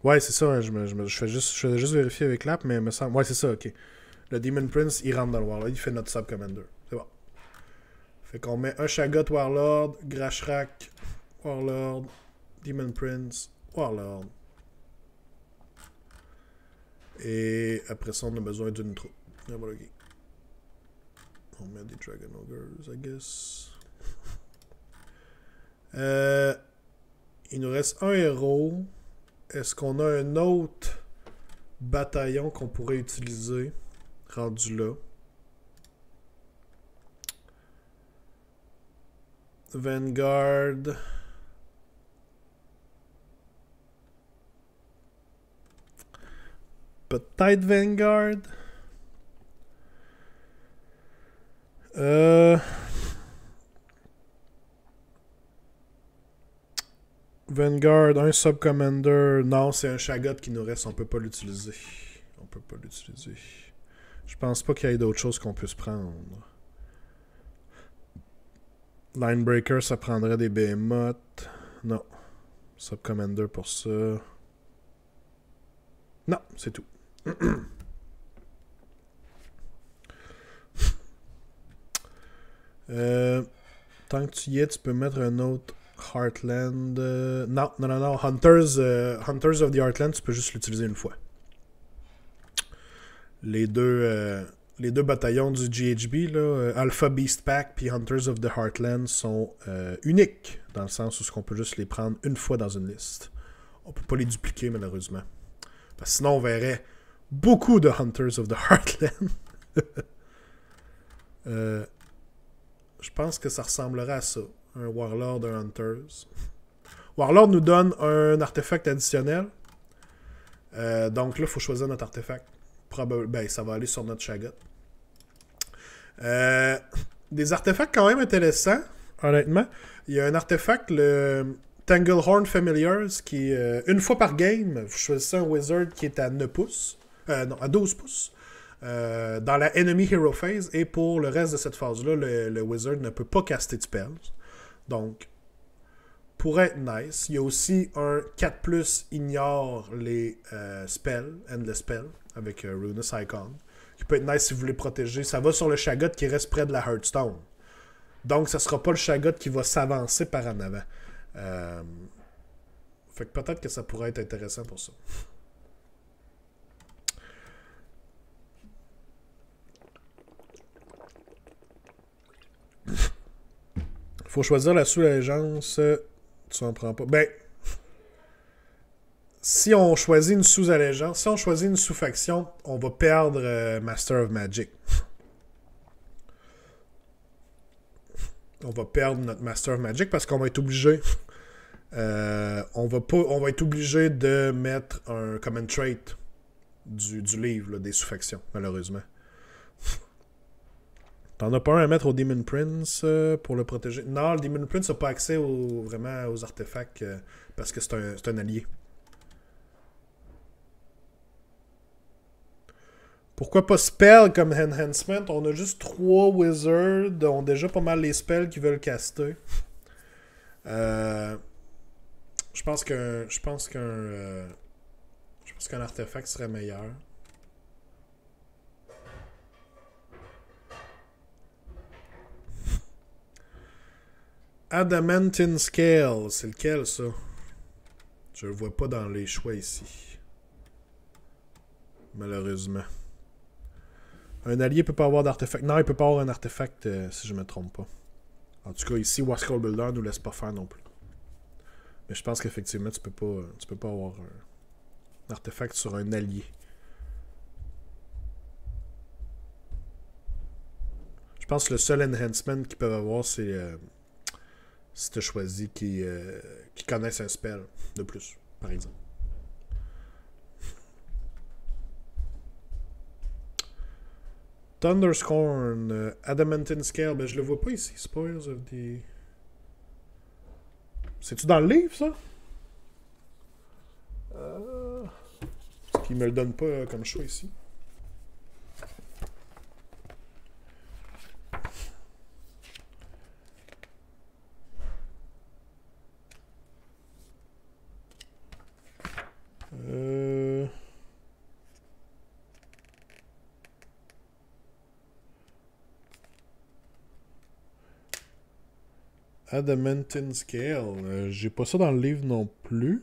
Ouais, c'est ça. Je fais juste vérifier avec l'app, mais il me semble... Ouais, c'est ça, ok. Le Demon Prince, il rentre dans le Warlord. Il fait notre Sub-Commander. C'est bon. Fait qu'on met un Shagot Warlord, Grashrak, Warlord, Demon Prince, Warlord. Et après ça, on a besoin d'une troupe. On met des Dragon Ogres, I guess. Il nous reste un héros. Est-ce qu'on a un autre bataillon qu'on pourrait utiliser rendu là? Vanguard. Peut-être Vanguard. Vanguard, un Sub-Commander. Non, c'est un Shagot qui nous reste. On peut pas l'utiliser. Je pense pas qu'il y ait d'autres choses qu'on puisse prendre. Linebreaker, ça prendrait des Behemoths. Non. Sub-Commander pour ça. Non, c'est tout. Tant que tu y es, tu peux mettre un autre Heartland. Non. Hunters of the Heartland, tu peux juste l'utiliser une fois. les deux bataillons du GHB, là, Alpha Beast Pack puis Hunters of the Heartland, sont uniques, dans le sens où on peut juste les prendre une fois dans une liste. On peut pas les dupliquer, malheureusement. Parce que sinon, on verrait beaucoup de Hunters of the Heartland. Je pense que ça ressemblerait à ça. Un Warlord, un Hunters. Warlord nous donne un artefact additionnel. Donc là, il faut choisir notre artefact. Ben, ça va aller sur notre Shaggot. Des artefacts quand même intéressants, honnêtement. Il y a un artefact, le Tanglehorn Familiars, qui une fois par game, vous choisissez un Wizard qui est à 9 pouces. Non, à 12 pouces. Dans la Enemy Hero Phase. Et pour le reste de cette phase-là, le Wizard ne peut pas caster de spells. Donc, pour être nice, il y a aussi un 4+, ignore les spells, Endless Spell, avec Runus Icon, qui peut être nice si vous voulez protéger. Ça va sur le Shaggot qui reste près de la Hearthstone. Donc, ce sera pas le Shaggot qui va s'avancer par en avant. Fait que peut-être que ça pourrait être intéressant pour ça. Faut choisir la sous-allégeance. Tu en prends pas. Ben, si on choisit une sous-allégeance, si on choisit une sous-faction, on va perdre Master of Magic. On va perdre notre Master of Magic parce qu'on va être obligé. On va être obligé de mettre un common trait du livre là, des sous-factions, malheureusement. T'en as pas un à mettre au Demon Prince pour le protéger? Non, le Demon Prince n'a pas accès vraiment aux artefacts parce que c'est un allié. Pourquoi pas spell comme enhancement? On a juste 3 wizards, ont déjà pas mal les spells qu'ils veulent caster. Je pense qu'un artefact serait meilleur. Adamantine Scale, c'est lequel ça? Je le vois pas dans les choix ici. Malheureusement. Un allié peut pas avoir d'artefact. Non, il peut pas avoir un artefact si je me trompe pas. En tout cas, ici, Wascall Builder nous laisse pas faire non plus. Mais je pense qu'effectivement, tu peux pas avoir un artefact sur un allié. Je pense que le seul enhancement qu'ils peuvent avoir, c'est si tu as choisi qui connaissent un spell de plus, par exemple. Thunderscorn, Adamantine Scale, ben je le vois pas ici. Spoils of the... C'est-tu dans le livre, ça? Parce qu'il me le donne pas comme choix ici. Adamantine Scale. J'ai pas ça dans le livre non plus.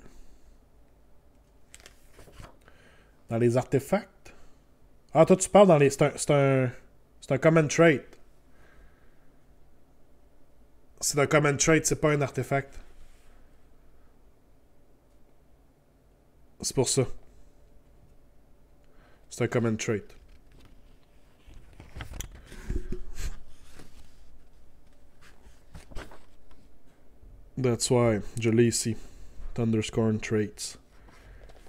Dans les artefacts. Ah, toi, tu parles dans les... C'est un common trait. C'est un common trait, c'est pas un artefact. C'est pour ça. C'est un common trait. That's why. Je l'ai ici. Thunderscorn Traits.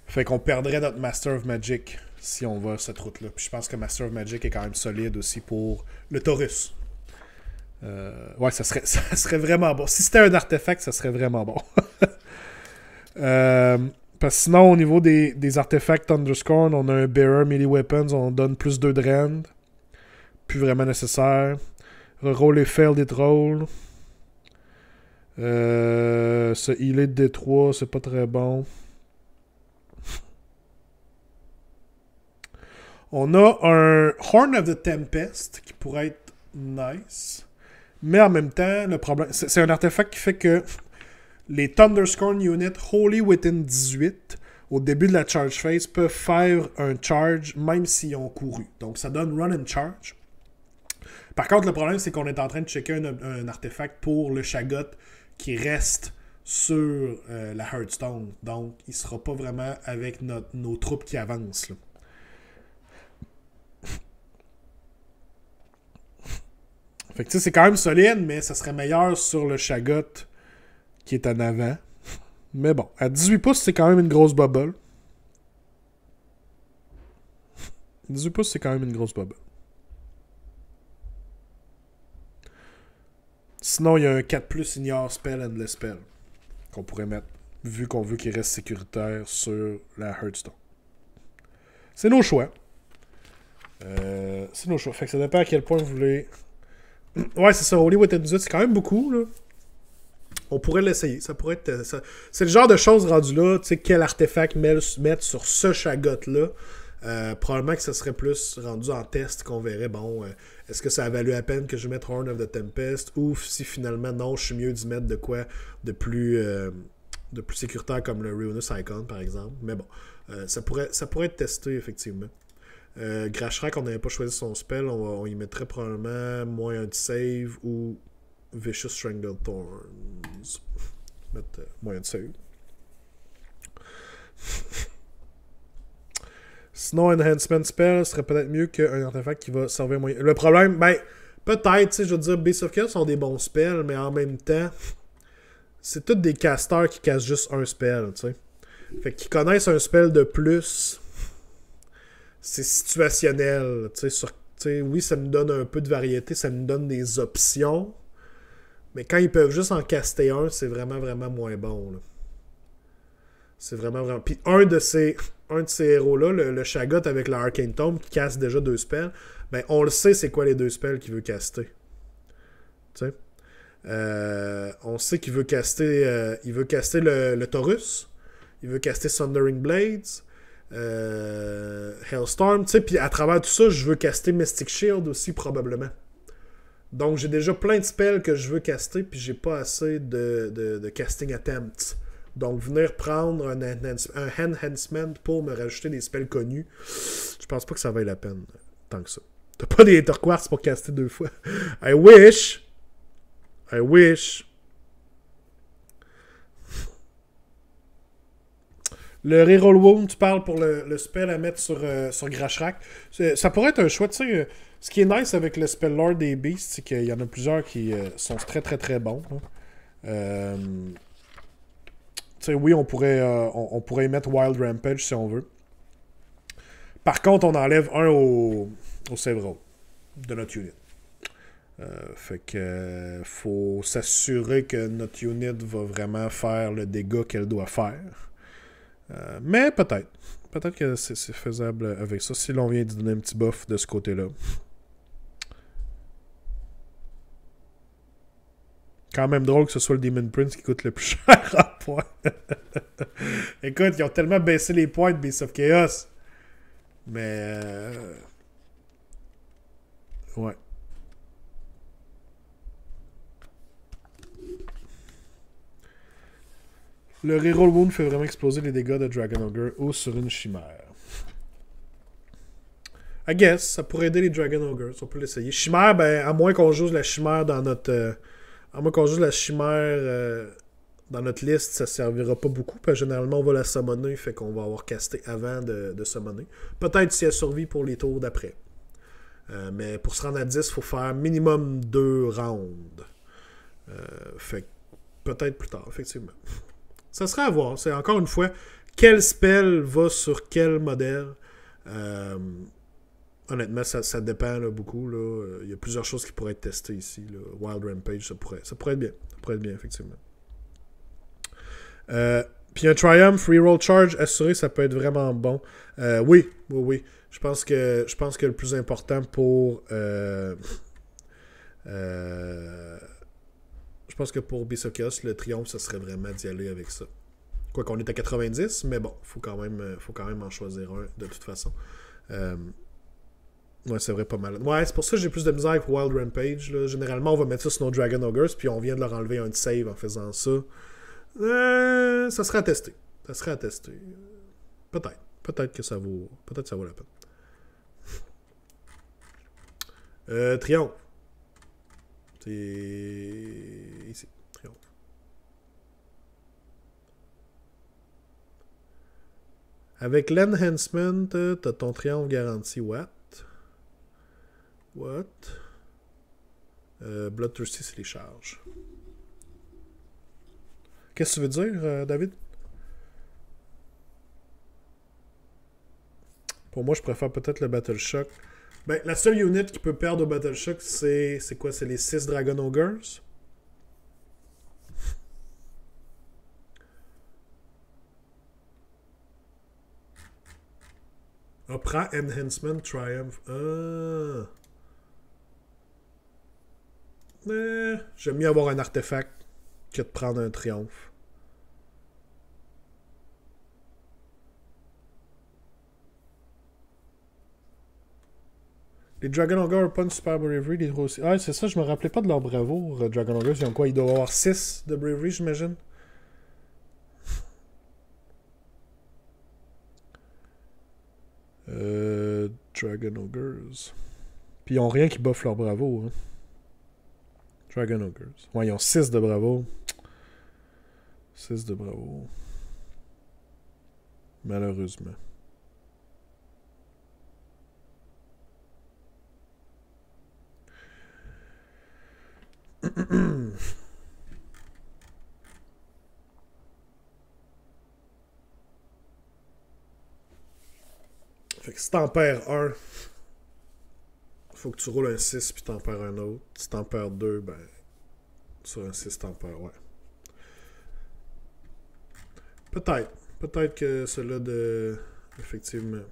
Fait qu'on perdrait notre Master of Magic si on va cette route-là. Puis je pense que Master of Magic est quand même solide aussi pour le Taurus. Ouais, ça serait vraiment bon. Si c'était un artefact, ça serait vraiment bon. Parce que sinon, au niveau des artefacts Thunderscorn, on a un Bearer Melee Weapons, on donne plus 2 de rend. Plus vraiment nécessaire. Reroll et fail it roll. Ce healer de D3, c'est pas très bon. On a un Horn of the Tempest qui pourrait être nice. Mais en même temps, le problème, c'est un artefact qui fait que les Thunderscorn Unit Holy Within 18, au début de la charge phase, peuvent faire un charge même s'ils ont couru. Donc, ça donne run and charge. Par contre, le problème, c'est qu'on est en train de checker un artefact pour le Shaggot qui reste sur la Hearthstone. Donc, il ne sera pas vraiment avec nos troupes qui avancent. Là. Fait que tu sais, c'est quand même solide, mais ça serait meilleur sur le Shaggot qui est en avant. Mais bon, à 18 pouces, c'est quand même une grosse bubble. 18 pouces, c'est quand même une grosse bubble. Sinon, il y a un 4+, Ignore Spell, Endless Spell qu'on pourrait mettre, vu qu'on veut qu'il reste sécuritaire sur la Hearthstone. C'est nos choix. C'est nos choix. Fait que ça dépend à quel point vous voulez... Ouais, c'est ça. Holy Within Zut, c'est quand même beaucoup, là. On pourrait l'essayer. Ça pourrait être... C'est le genre de choses rendues là, tu sais, quel artefact mettre sur ce Shaggot-là. Probablement que ça serait plus rendu en test qu'on verrait, bon, est-ce que ça a valu la peine que je mette Horn of the Tempest, ou si finalement, non, je suis mieux d'y mettre de quoi de plus sécuritaire comme le Ruinous Icon, par exemple. Mais bon, ça pourrait être testé, effectivement. Grashrak, on n'avait pas choisi son spell, on y mettrait probablement moins un de save ou Vicious Strangle Thorns. Mettre moins de save. Sinon, Enhancement Spell serait peut-être mieux qu'un artefact qui va servir moyen. Le problème, ben, peut-être, tu sais, je veux dire, Beast of Chaos sont des bons spells, mais en même temps, c'est tous des casters qui cassent juste un spell, tu sais. Fait qu'ils connaissent un spell de plus, c'est situationnel, tu sais. Oui, ça nous donne un peu de variété, ça nous donne des options, mais quand ils peuvent juste en caster un, c'est vraiment, vraiment moins bon, là. C'est vraiment, vraiment... Puis un de ces héros-là, le Shaggot avec la Arcane Tome, qui casse déjà 2 spells, ben on le sait c'est quoi les 2 spells qu'il veut caster. Tu sais? On sait qu'il veut caster... il veut caster le Taurus. Il veut caster Sundering Blades. Hailstorm, tu sais, puis à travers tout ça, je veux caster Mystic Shield aussi, probablement. Donc j'ai déjà plein de spells que je veux caster, puis j'ai pas assez de casting attempts. Donc, venir prendre un enhancement pour me rajouter des spells connus, je pense pas que ça vaille la peine tant que ça. T'as pas des Turquoise pour caster 2 fois. I wish. Le Reroll Wound, tu parles pour le spell à mettre sur Grashrak. Ça pourrait être un choix, tu sais. Ce qui est nice avec le spell Lord des Beasts, c'est qu'il y en a plusieurs qui sont très très très bons. Hein. T'sais, oui, on pourrait mettre Wild Rampage si on veut. Par contre, on enlève un au save roll de notre unit. Fait que faut s'assurer que notre unit va vraiment faire le dégât qu'elle doit faire. Mais peut-être. Peut-être que c'est faisable avec ça. Si l'on vient de donner un petit buff de ce côté-là. Quand même drôle que ce soit le Demon Prince qui coûte le plus cher en points. Écoute, ils ont tellement baissé les points de Beast of Chaos. Mais... ouais. Le Reroll Wound fait vraiment exploser les dégâts de Dragon Ogre ou sur une chimère. I guess, ça pourrait aider les Dragon Ogres. On peut l'essayer. Chimère, ben, à moins qu'on joue la chimère dans notre... à moins qu'on joue la chimère dans notre liste, ça servira pas beaucoup. Parce que généralement, on va la summoner, fait qu'on va avoir casté avant de summoner. Peut-être si elle survit pour les tours d'après. Mais pour se rendre à 10, il faut faire minimum 2 rounds. Fait peut-être plus tard, effectivement. Ça serait à voir. C'est encore une fois, quel spell va sur quel modèle. Honnêtement, ça dépend là, beaucoup. Là. Il y a plusieurs choses qui pourraient être testées ici. Là. Wild Rampage, ça pourrait être bien. Ça pourrait être bien, effectivement. Puis un Triumph Reroll Charge assuré, ça peut être vraiment bon. Oui. Je pense que le plus important pour... je pense que pour Beast of Chaos, le triomphe, ça serait vraiment d'y aller avec ça. Quoi qu'on est à 90, mais bon, faut quand même en choisir un, de toute façon. Ouais, c'est vrai, pas mal. Ouais, c'est pour ça que j'ai plus de misère avec Wild Rampage. Là. Généralement, on va mettre ça sur nos Dragon Ogres, puis on vient de leur enlever un de save en faisant ça. Ça serait à tester. Peut-être. Peut-être que ça vaut. Peut-être que ça vaut la peine. Triomphe. C'est ici. Triomphe. Avec l'enhancement, t'as ton triomphe garanti. What? What? Bloodthirsty, c'est les charges. Qu'est-ce que tu veux dire, David? Pour moi, je préfère peut-être le Battle Shock. Ben, la seule unit qui peut perdre au Battle Shock, c'est quoi? C'est les 6 Dragon Ogres? Ah, prends Enhancement Triumph. Ah. J'aime mieux avoir un artefact que de prendre un triomphe. Les Dragon Ogre ont pas une super bravery, les trois aussi. Ah, c'est ça, je me rappelais pas de leur bravoure, Dragon Ogre. Ils ont quoi? Ils doivent avoir 6 de bravery, j'imagine. Dragon Ogres. Puis ils ont rien qui buffe leur bravo. Hein. Dragon Ogres. Ouais, ils ont 6 de bravo. 6 de bravo. Malheureusement. Fait que si t'en perds un, faut que tu roules un 6 puis t'en perds un autre. Si t'en perds deux, ben sur un 6 t'en perds, ouais. Peut-être. Peut-être que cela de. Effectivement.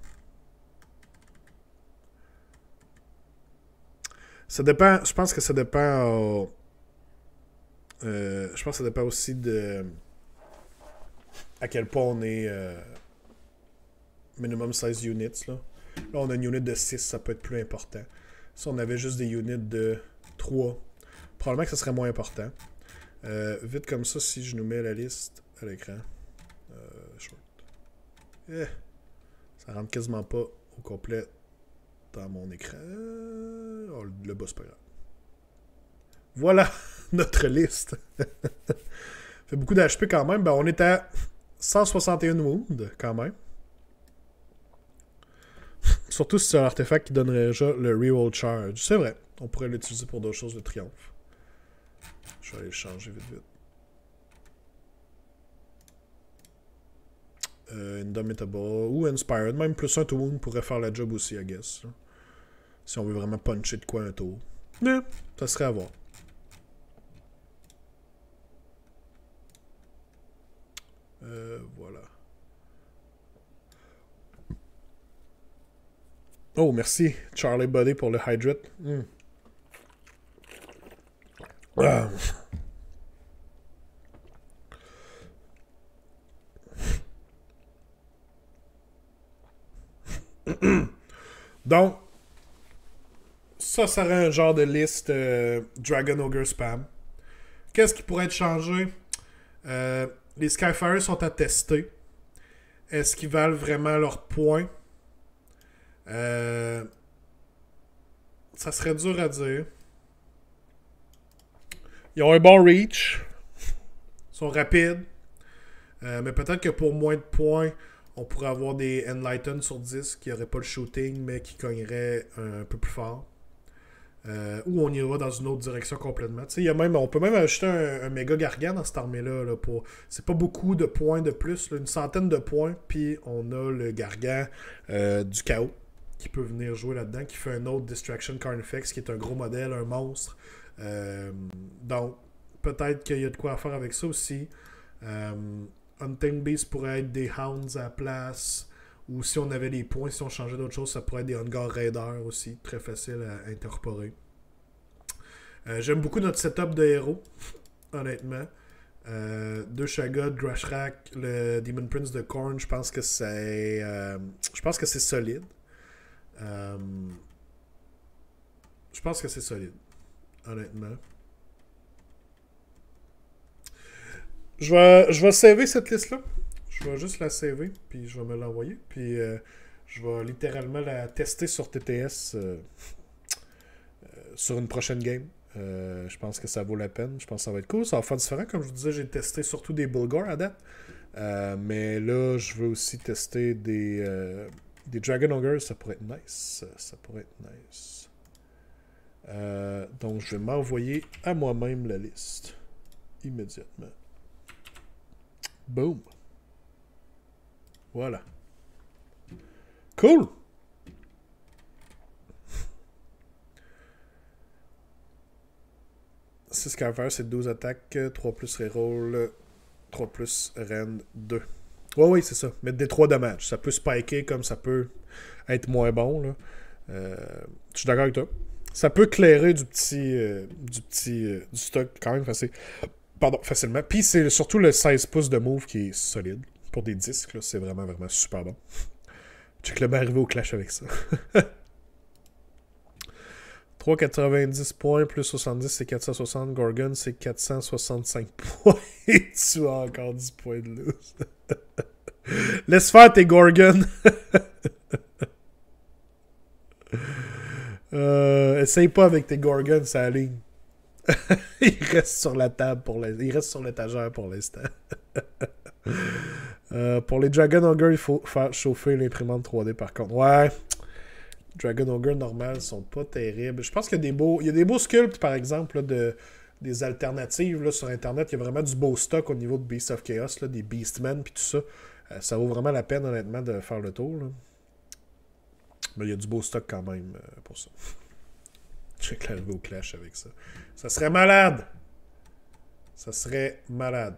Ça dépend. Je pense que ça dépend. Je pense que ça dépend aussi de. À quel point on est. Minimum 16 units. Là, on a une unit de 6, ça peut être plus important. Si on avait juste des units de 3, probablement que ça serait moins important. Vite comme ça, si je nous mets la liste à l'écran. Short. Ça rentre quasiment pas au complet dans mon écran. Oh, le bas, c'est pas grave. Voilà notre liste. Fait beaucoup d'HP quand même. Ben, on est à 161 wounds quand même. Surtout si c'est un artefact qui donnerait déjà le reroll charge. C'est vrai. On pourrait l'utiliser pour d'autres choses de triomphe. Je vais aller le changer vite vite. Indomitable ou Inspired. Même plus un to wound pourrait faire la job aussi, I guess. Là. Si on veut vraiment puncher de quoi un tour. Mais ça serait à voir. Voilà. Oh, merci, Charlie Buddy, pour le hydrate. Ah. Donc, ça serait un genre de liste Dragon Ogre Spam. Qu'est-ce qui pourrait être changé? Les Skyfires sont à tester. Est-ce qu'ils valent vraiment leurs points? Ça serait dur à dire. Ils ont un bon reach. Ils sont rapides. Mais peut-être que pour moins de points, on pourrait avoir des Enlighten sur 10 qui n'auraient pas le shooting, mais qui cogneraient un peu plus fort. Ou on ira dans une autre direction complètement. Y a même, on peut même ajouter un méga gargant dans cette armée-là. Là, c'est pas beaucoup de points de plus, là, une centaine de points, puis on a le gargant du chaos qui peut venir jouer là-dedans, qui fait un autre Distraction Carnifex, qui est un gros modèle, un monstre. Donc, peut-être qu'il y a de quoi faire avec ça aussi. Untamed Beast pourrait être des Hounds à la place. Ou si on avait des points, si on changeait d'autres choses, ça pourrait être des Hungar Raiders aussi. Très facile à incorporer. J'aime beaucoup notre setup de héros, honnêtement. 2 Shaggoth, Grashrak, le Demon Prince de Khorne, je pense que c'est solide. Je pense que c'est solide, honnêtement. Je vais saver cette liste-là. Je Je vais juste la saver, puis je vais me l'envoyer. Puis je vais littéralement la tester sur TTS sur une prochaine game. Je pense que ça vaut la peine. Je pense que ça va être cool. Ça va faire différent. Comme je vous disais, j'ai testé surtout des Bulgars à date. Mais là, je veux aussi tester des Dragon Ogres. Ça pourrait être nice. Ça pourrait être nice. Donc, je vais m'envoyer à moi-même la liste. Immédiatement. Boom. Voilà. Cool. Skyfire, c'est 12 attaques, 3 plus reroll, 3 plus rend 2. Ouais, oui, c'est ça. Mettre des 3 dommages. Ça peut spiker comme ça peut être moins bon. Là. Je suis d'accord avec toi. Ça peut clairer du stock quand même facilement. Puis c'est surtout le 16 pouces de move qui est solide. Pour des disques, là, c'est vraiment, vraiment super bon. Check le bien arrivé au clash avec ça. 3,90 points plus 70, c'est 460. Gorgon, c'est 465 points. Et tu as encore 10 points de loose. Laisse faire tes Gorgon. Essaye pas avec tes Gorgon, ça aligne. Il reste sur la table il reste sur l'étagère pour l'instant. Pour les Dragon Ogre, il faut faire chauffer l'imprimante 3D par contre. Ouais. Dragon Ogre normales sont pas terribles. Je pense qu'il y a des beaux sculpts, par exemple, là, des alternatives là, sur Internet. Il y a vraiment du beau stock au niveau de Beasts of Chaos, là, des Beastmen puis tout ça. Ça vaut vraiment la peine, honnêtement, de faire le tour. Là. Mais il y a du beau stock quand même pour ça. Check l'arrivée au clash avec ça. Ça serait malade! Ça serait malade.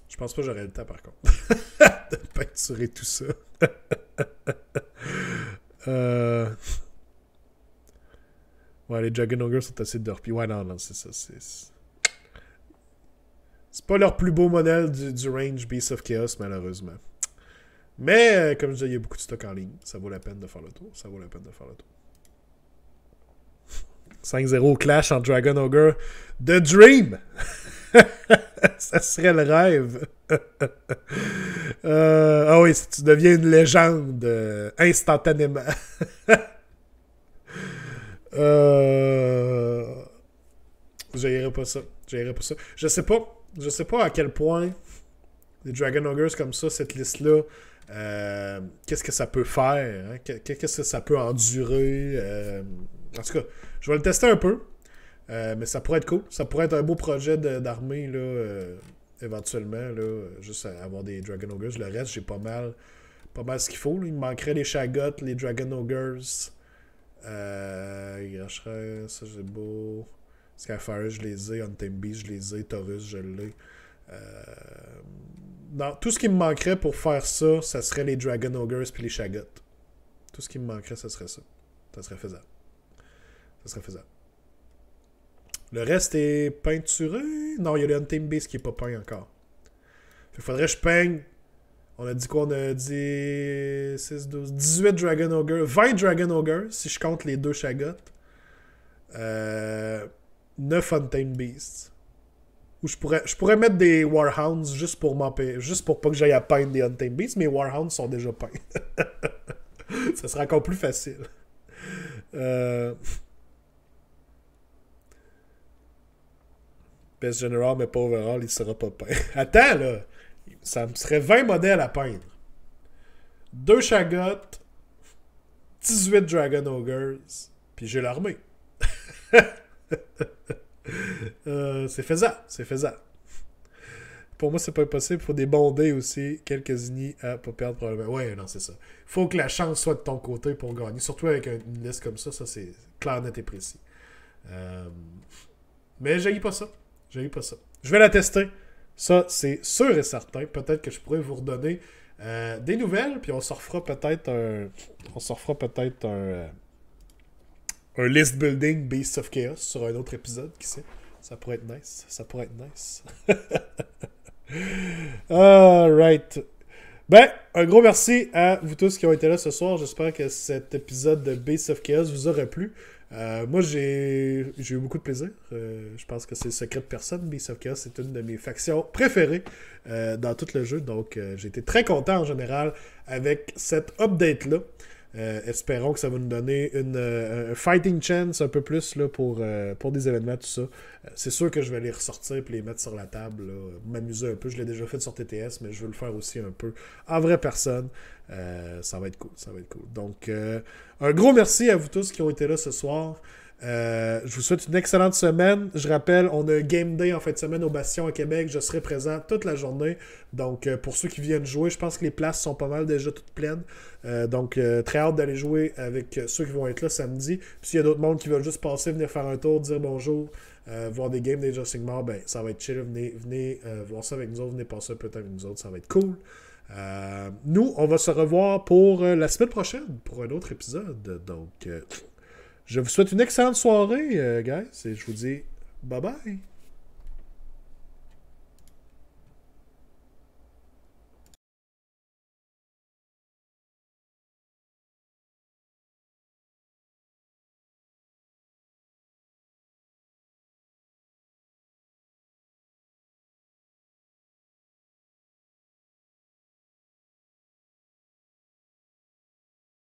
Je pense pas que j'aurais le temps, par contre, de peinturer tout ça. Ouais, les Dragon Ogre sont assez dorpis. Ouais, non, c'est ça. C'est pas leur plus beau modèle du range Beast of Chaos, malheureusement. Mais, comme je disais, il y a beaucoup de stock en ligne. Ça vaut la peine de faire le tour. 5-0 au clash en Dragon Ogre. The Dream! Ça serait le rêve. Ah oui, tu deviens une légende instantanément. J'aillerais pas ça. Je sais pas à quel point les Dragon Ogres comme ça, cette liste-là, qu'est-ce que ça peut faire, hein? Qu'est-ce que ça peut endurer. En tout cas, je vais le tester un peu. Mais ça pourrait être cool. Ça pourrait être un beau projet d'armée, là, éventuellement, là, juste avoir des Dragon Ogres. Le reste, j'ai pas mal ce qu'il faut. Là. Il me manquerait les Shaggoth, les Dragon Ogres. Grashray, ça c'est beau. Skyfire, je les ai. Untamed Beast, je les ai. Taurus, je l'ai. Non, tout ce qui me manquerait pour faire ça, ça serait les Dragon Ogres puis les Shaggoth. Tout ce qui me manquerait, ça serait ça. Ça serait faisable. Le reste est peinturé. Non, il y a le Untamed Beast qui est pas peint encore. Il faudrait que je peigne. On a dit quoi? On a dit 6, 12, 18 Dragon Ogre. 20 Dragon Ogre, si je compte les 2 Shaggoth. 9 Untamed Beasts. Ou je pourrais mettre des Warhounds juste pour pas que j'aille à peindre des Untamed Beasts. Mais les Warhounds sont déjà peints. Ça sera encore plus facile. Best General, mais pas overall, il sera pas peint. Attends, là. Ça me serait 20 modèles à peindre. 2 Shaggoth, 18 Dragon Ogres, puis j'ai l'armée. C'est faisable. Pour moi, c'est pas impossible. Il faut des bons dés aussi. Quelques unis à pas perdre probablement. Ouais, non, c'est ça. Il faut que la chance soit de ton côté pour gagner. Surtout avec une liste comme ça. Ça, c'est clair, net et précis. Mais j'haïs pas ça. Je vais la tester. Ça, c'est sûr et certain. Peut-être que je pourrais vous redonner des nouvelles. Puis on s'en refera peut-être un list building Beasts of Chaos sur un autre épisode. Qui sait? Ça pourrait être nice. Alright. Ben, un gros merci à vous tous qui ont été là ce soir. J'espère que cet épisode de Beasts of Chaos vous aura plu. Moi, j'ai eu beaucoup de plaisir. Je pense que c'est le secret de personne. Beasts of Chaos, c'est une de mes factions préférées dans tout le jeu. Donc, j'ai été très content en général avec cette update-là. Espérons que ça va nous donner un fighting chance un peu plus là, pour des événements, tout ça. C'est sûr que je vais les ressortir et les mettre sur la table, là, m'amuser un peu. Je l'ai déjà fait sur TTS, mais je veux le faire aussi un peu en vraie personne. Ça va être cool, ça va être cool. Donc, un gros merci à vous tous qui ont été là ce soir. Je vous souhaite une excellente semaine. Je rappelle, on a un Game Day en fin de semaine au Bastion à Québec. Je serai présent toute la journée. Donc, pour ceux qui viennent jouer, je pense que les places sont pas mal déjà toutes pleines. Donc, très hâte d'aller jouer avec ceux qui vont être là samedi. Puis, s'il y a d'autres mondes qui veulent juste passer, venir faire un tour, dire bonjour, voir des games d'Age of Sigmar, ben, ça va être chill. Venez voir ça avec nous autres. Venez passer un peu de temps avec nous autres. Ça va être cool. Nous, on va se revoir pour la semaine prochaine pour un autre épisode. Donc, je vous souhaite une excellente soirée, guys, et je vous dis bye bye.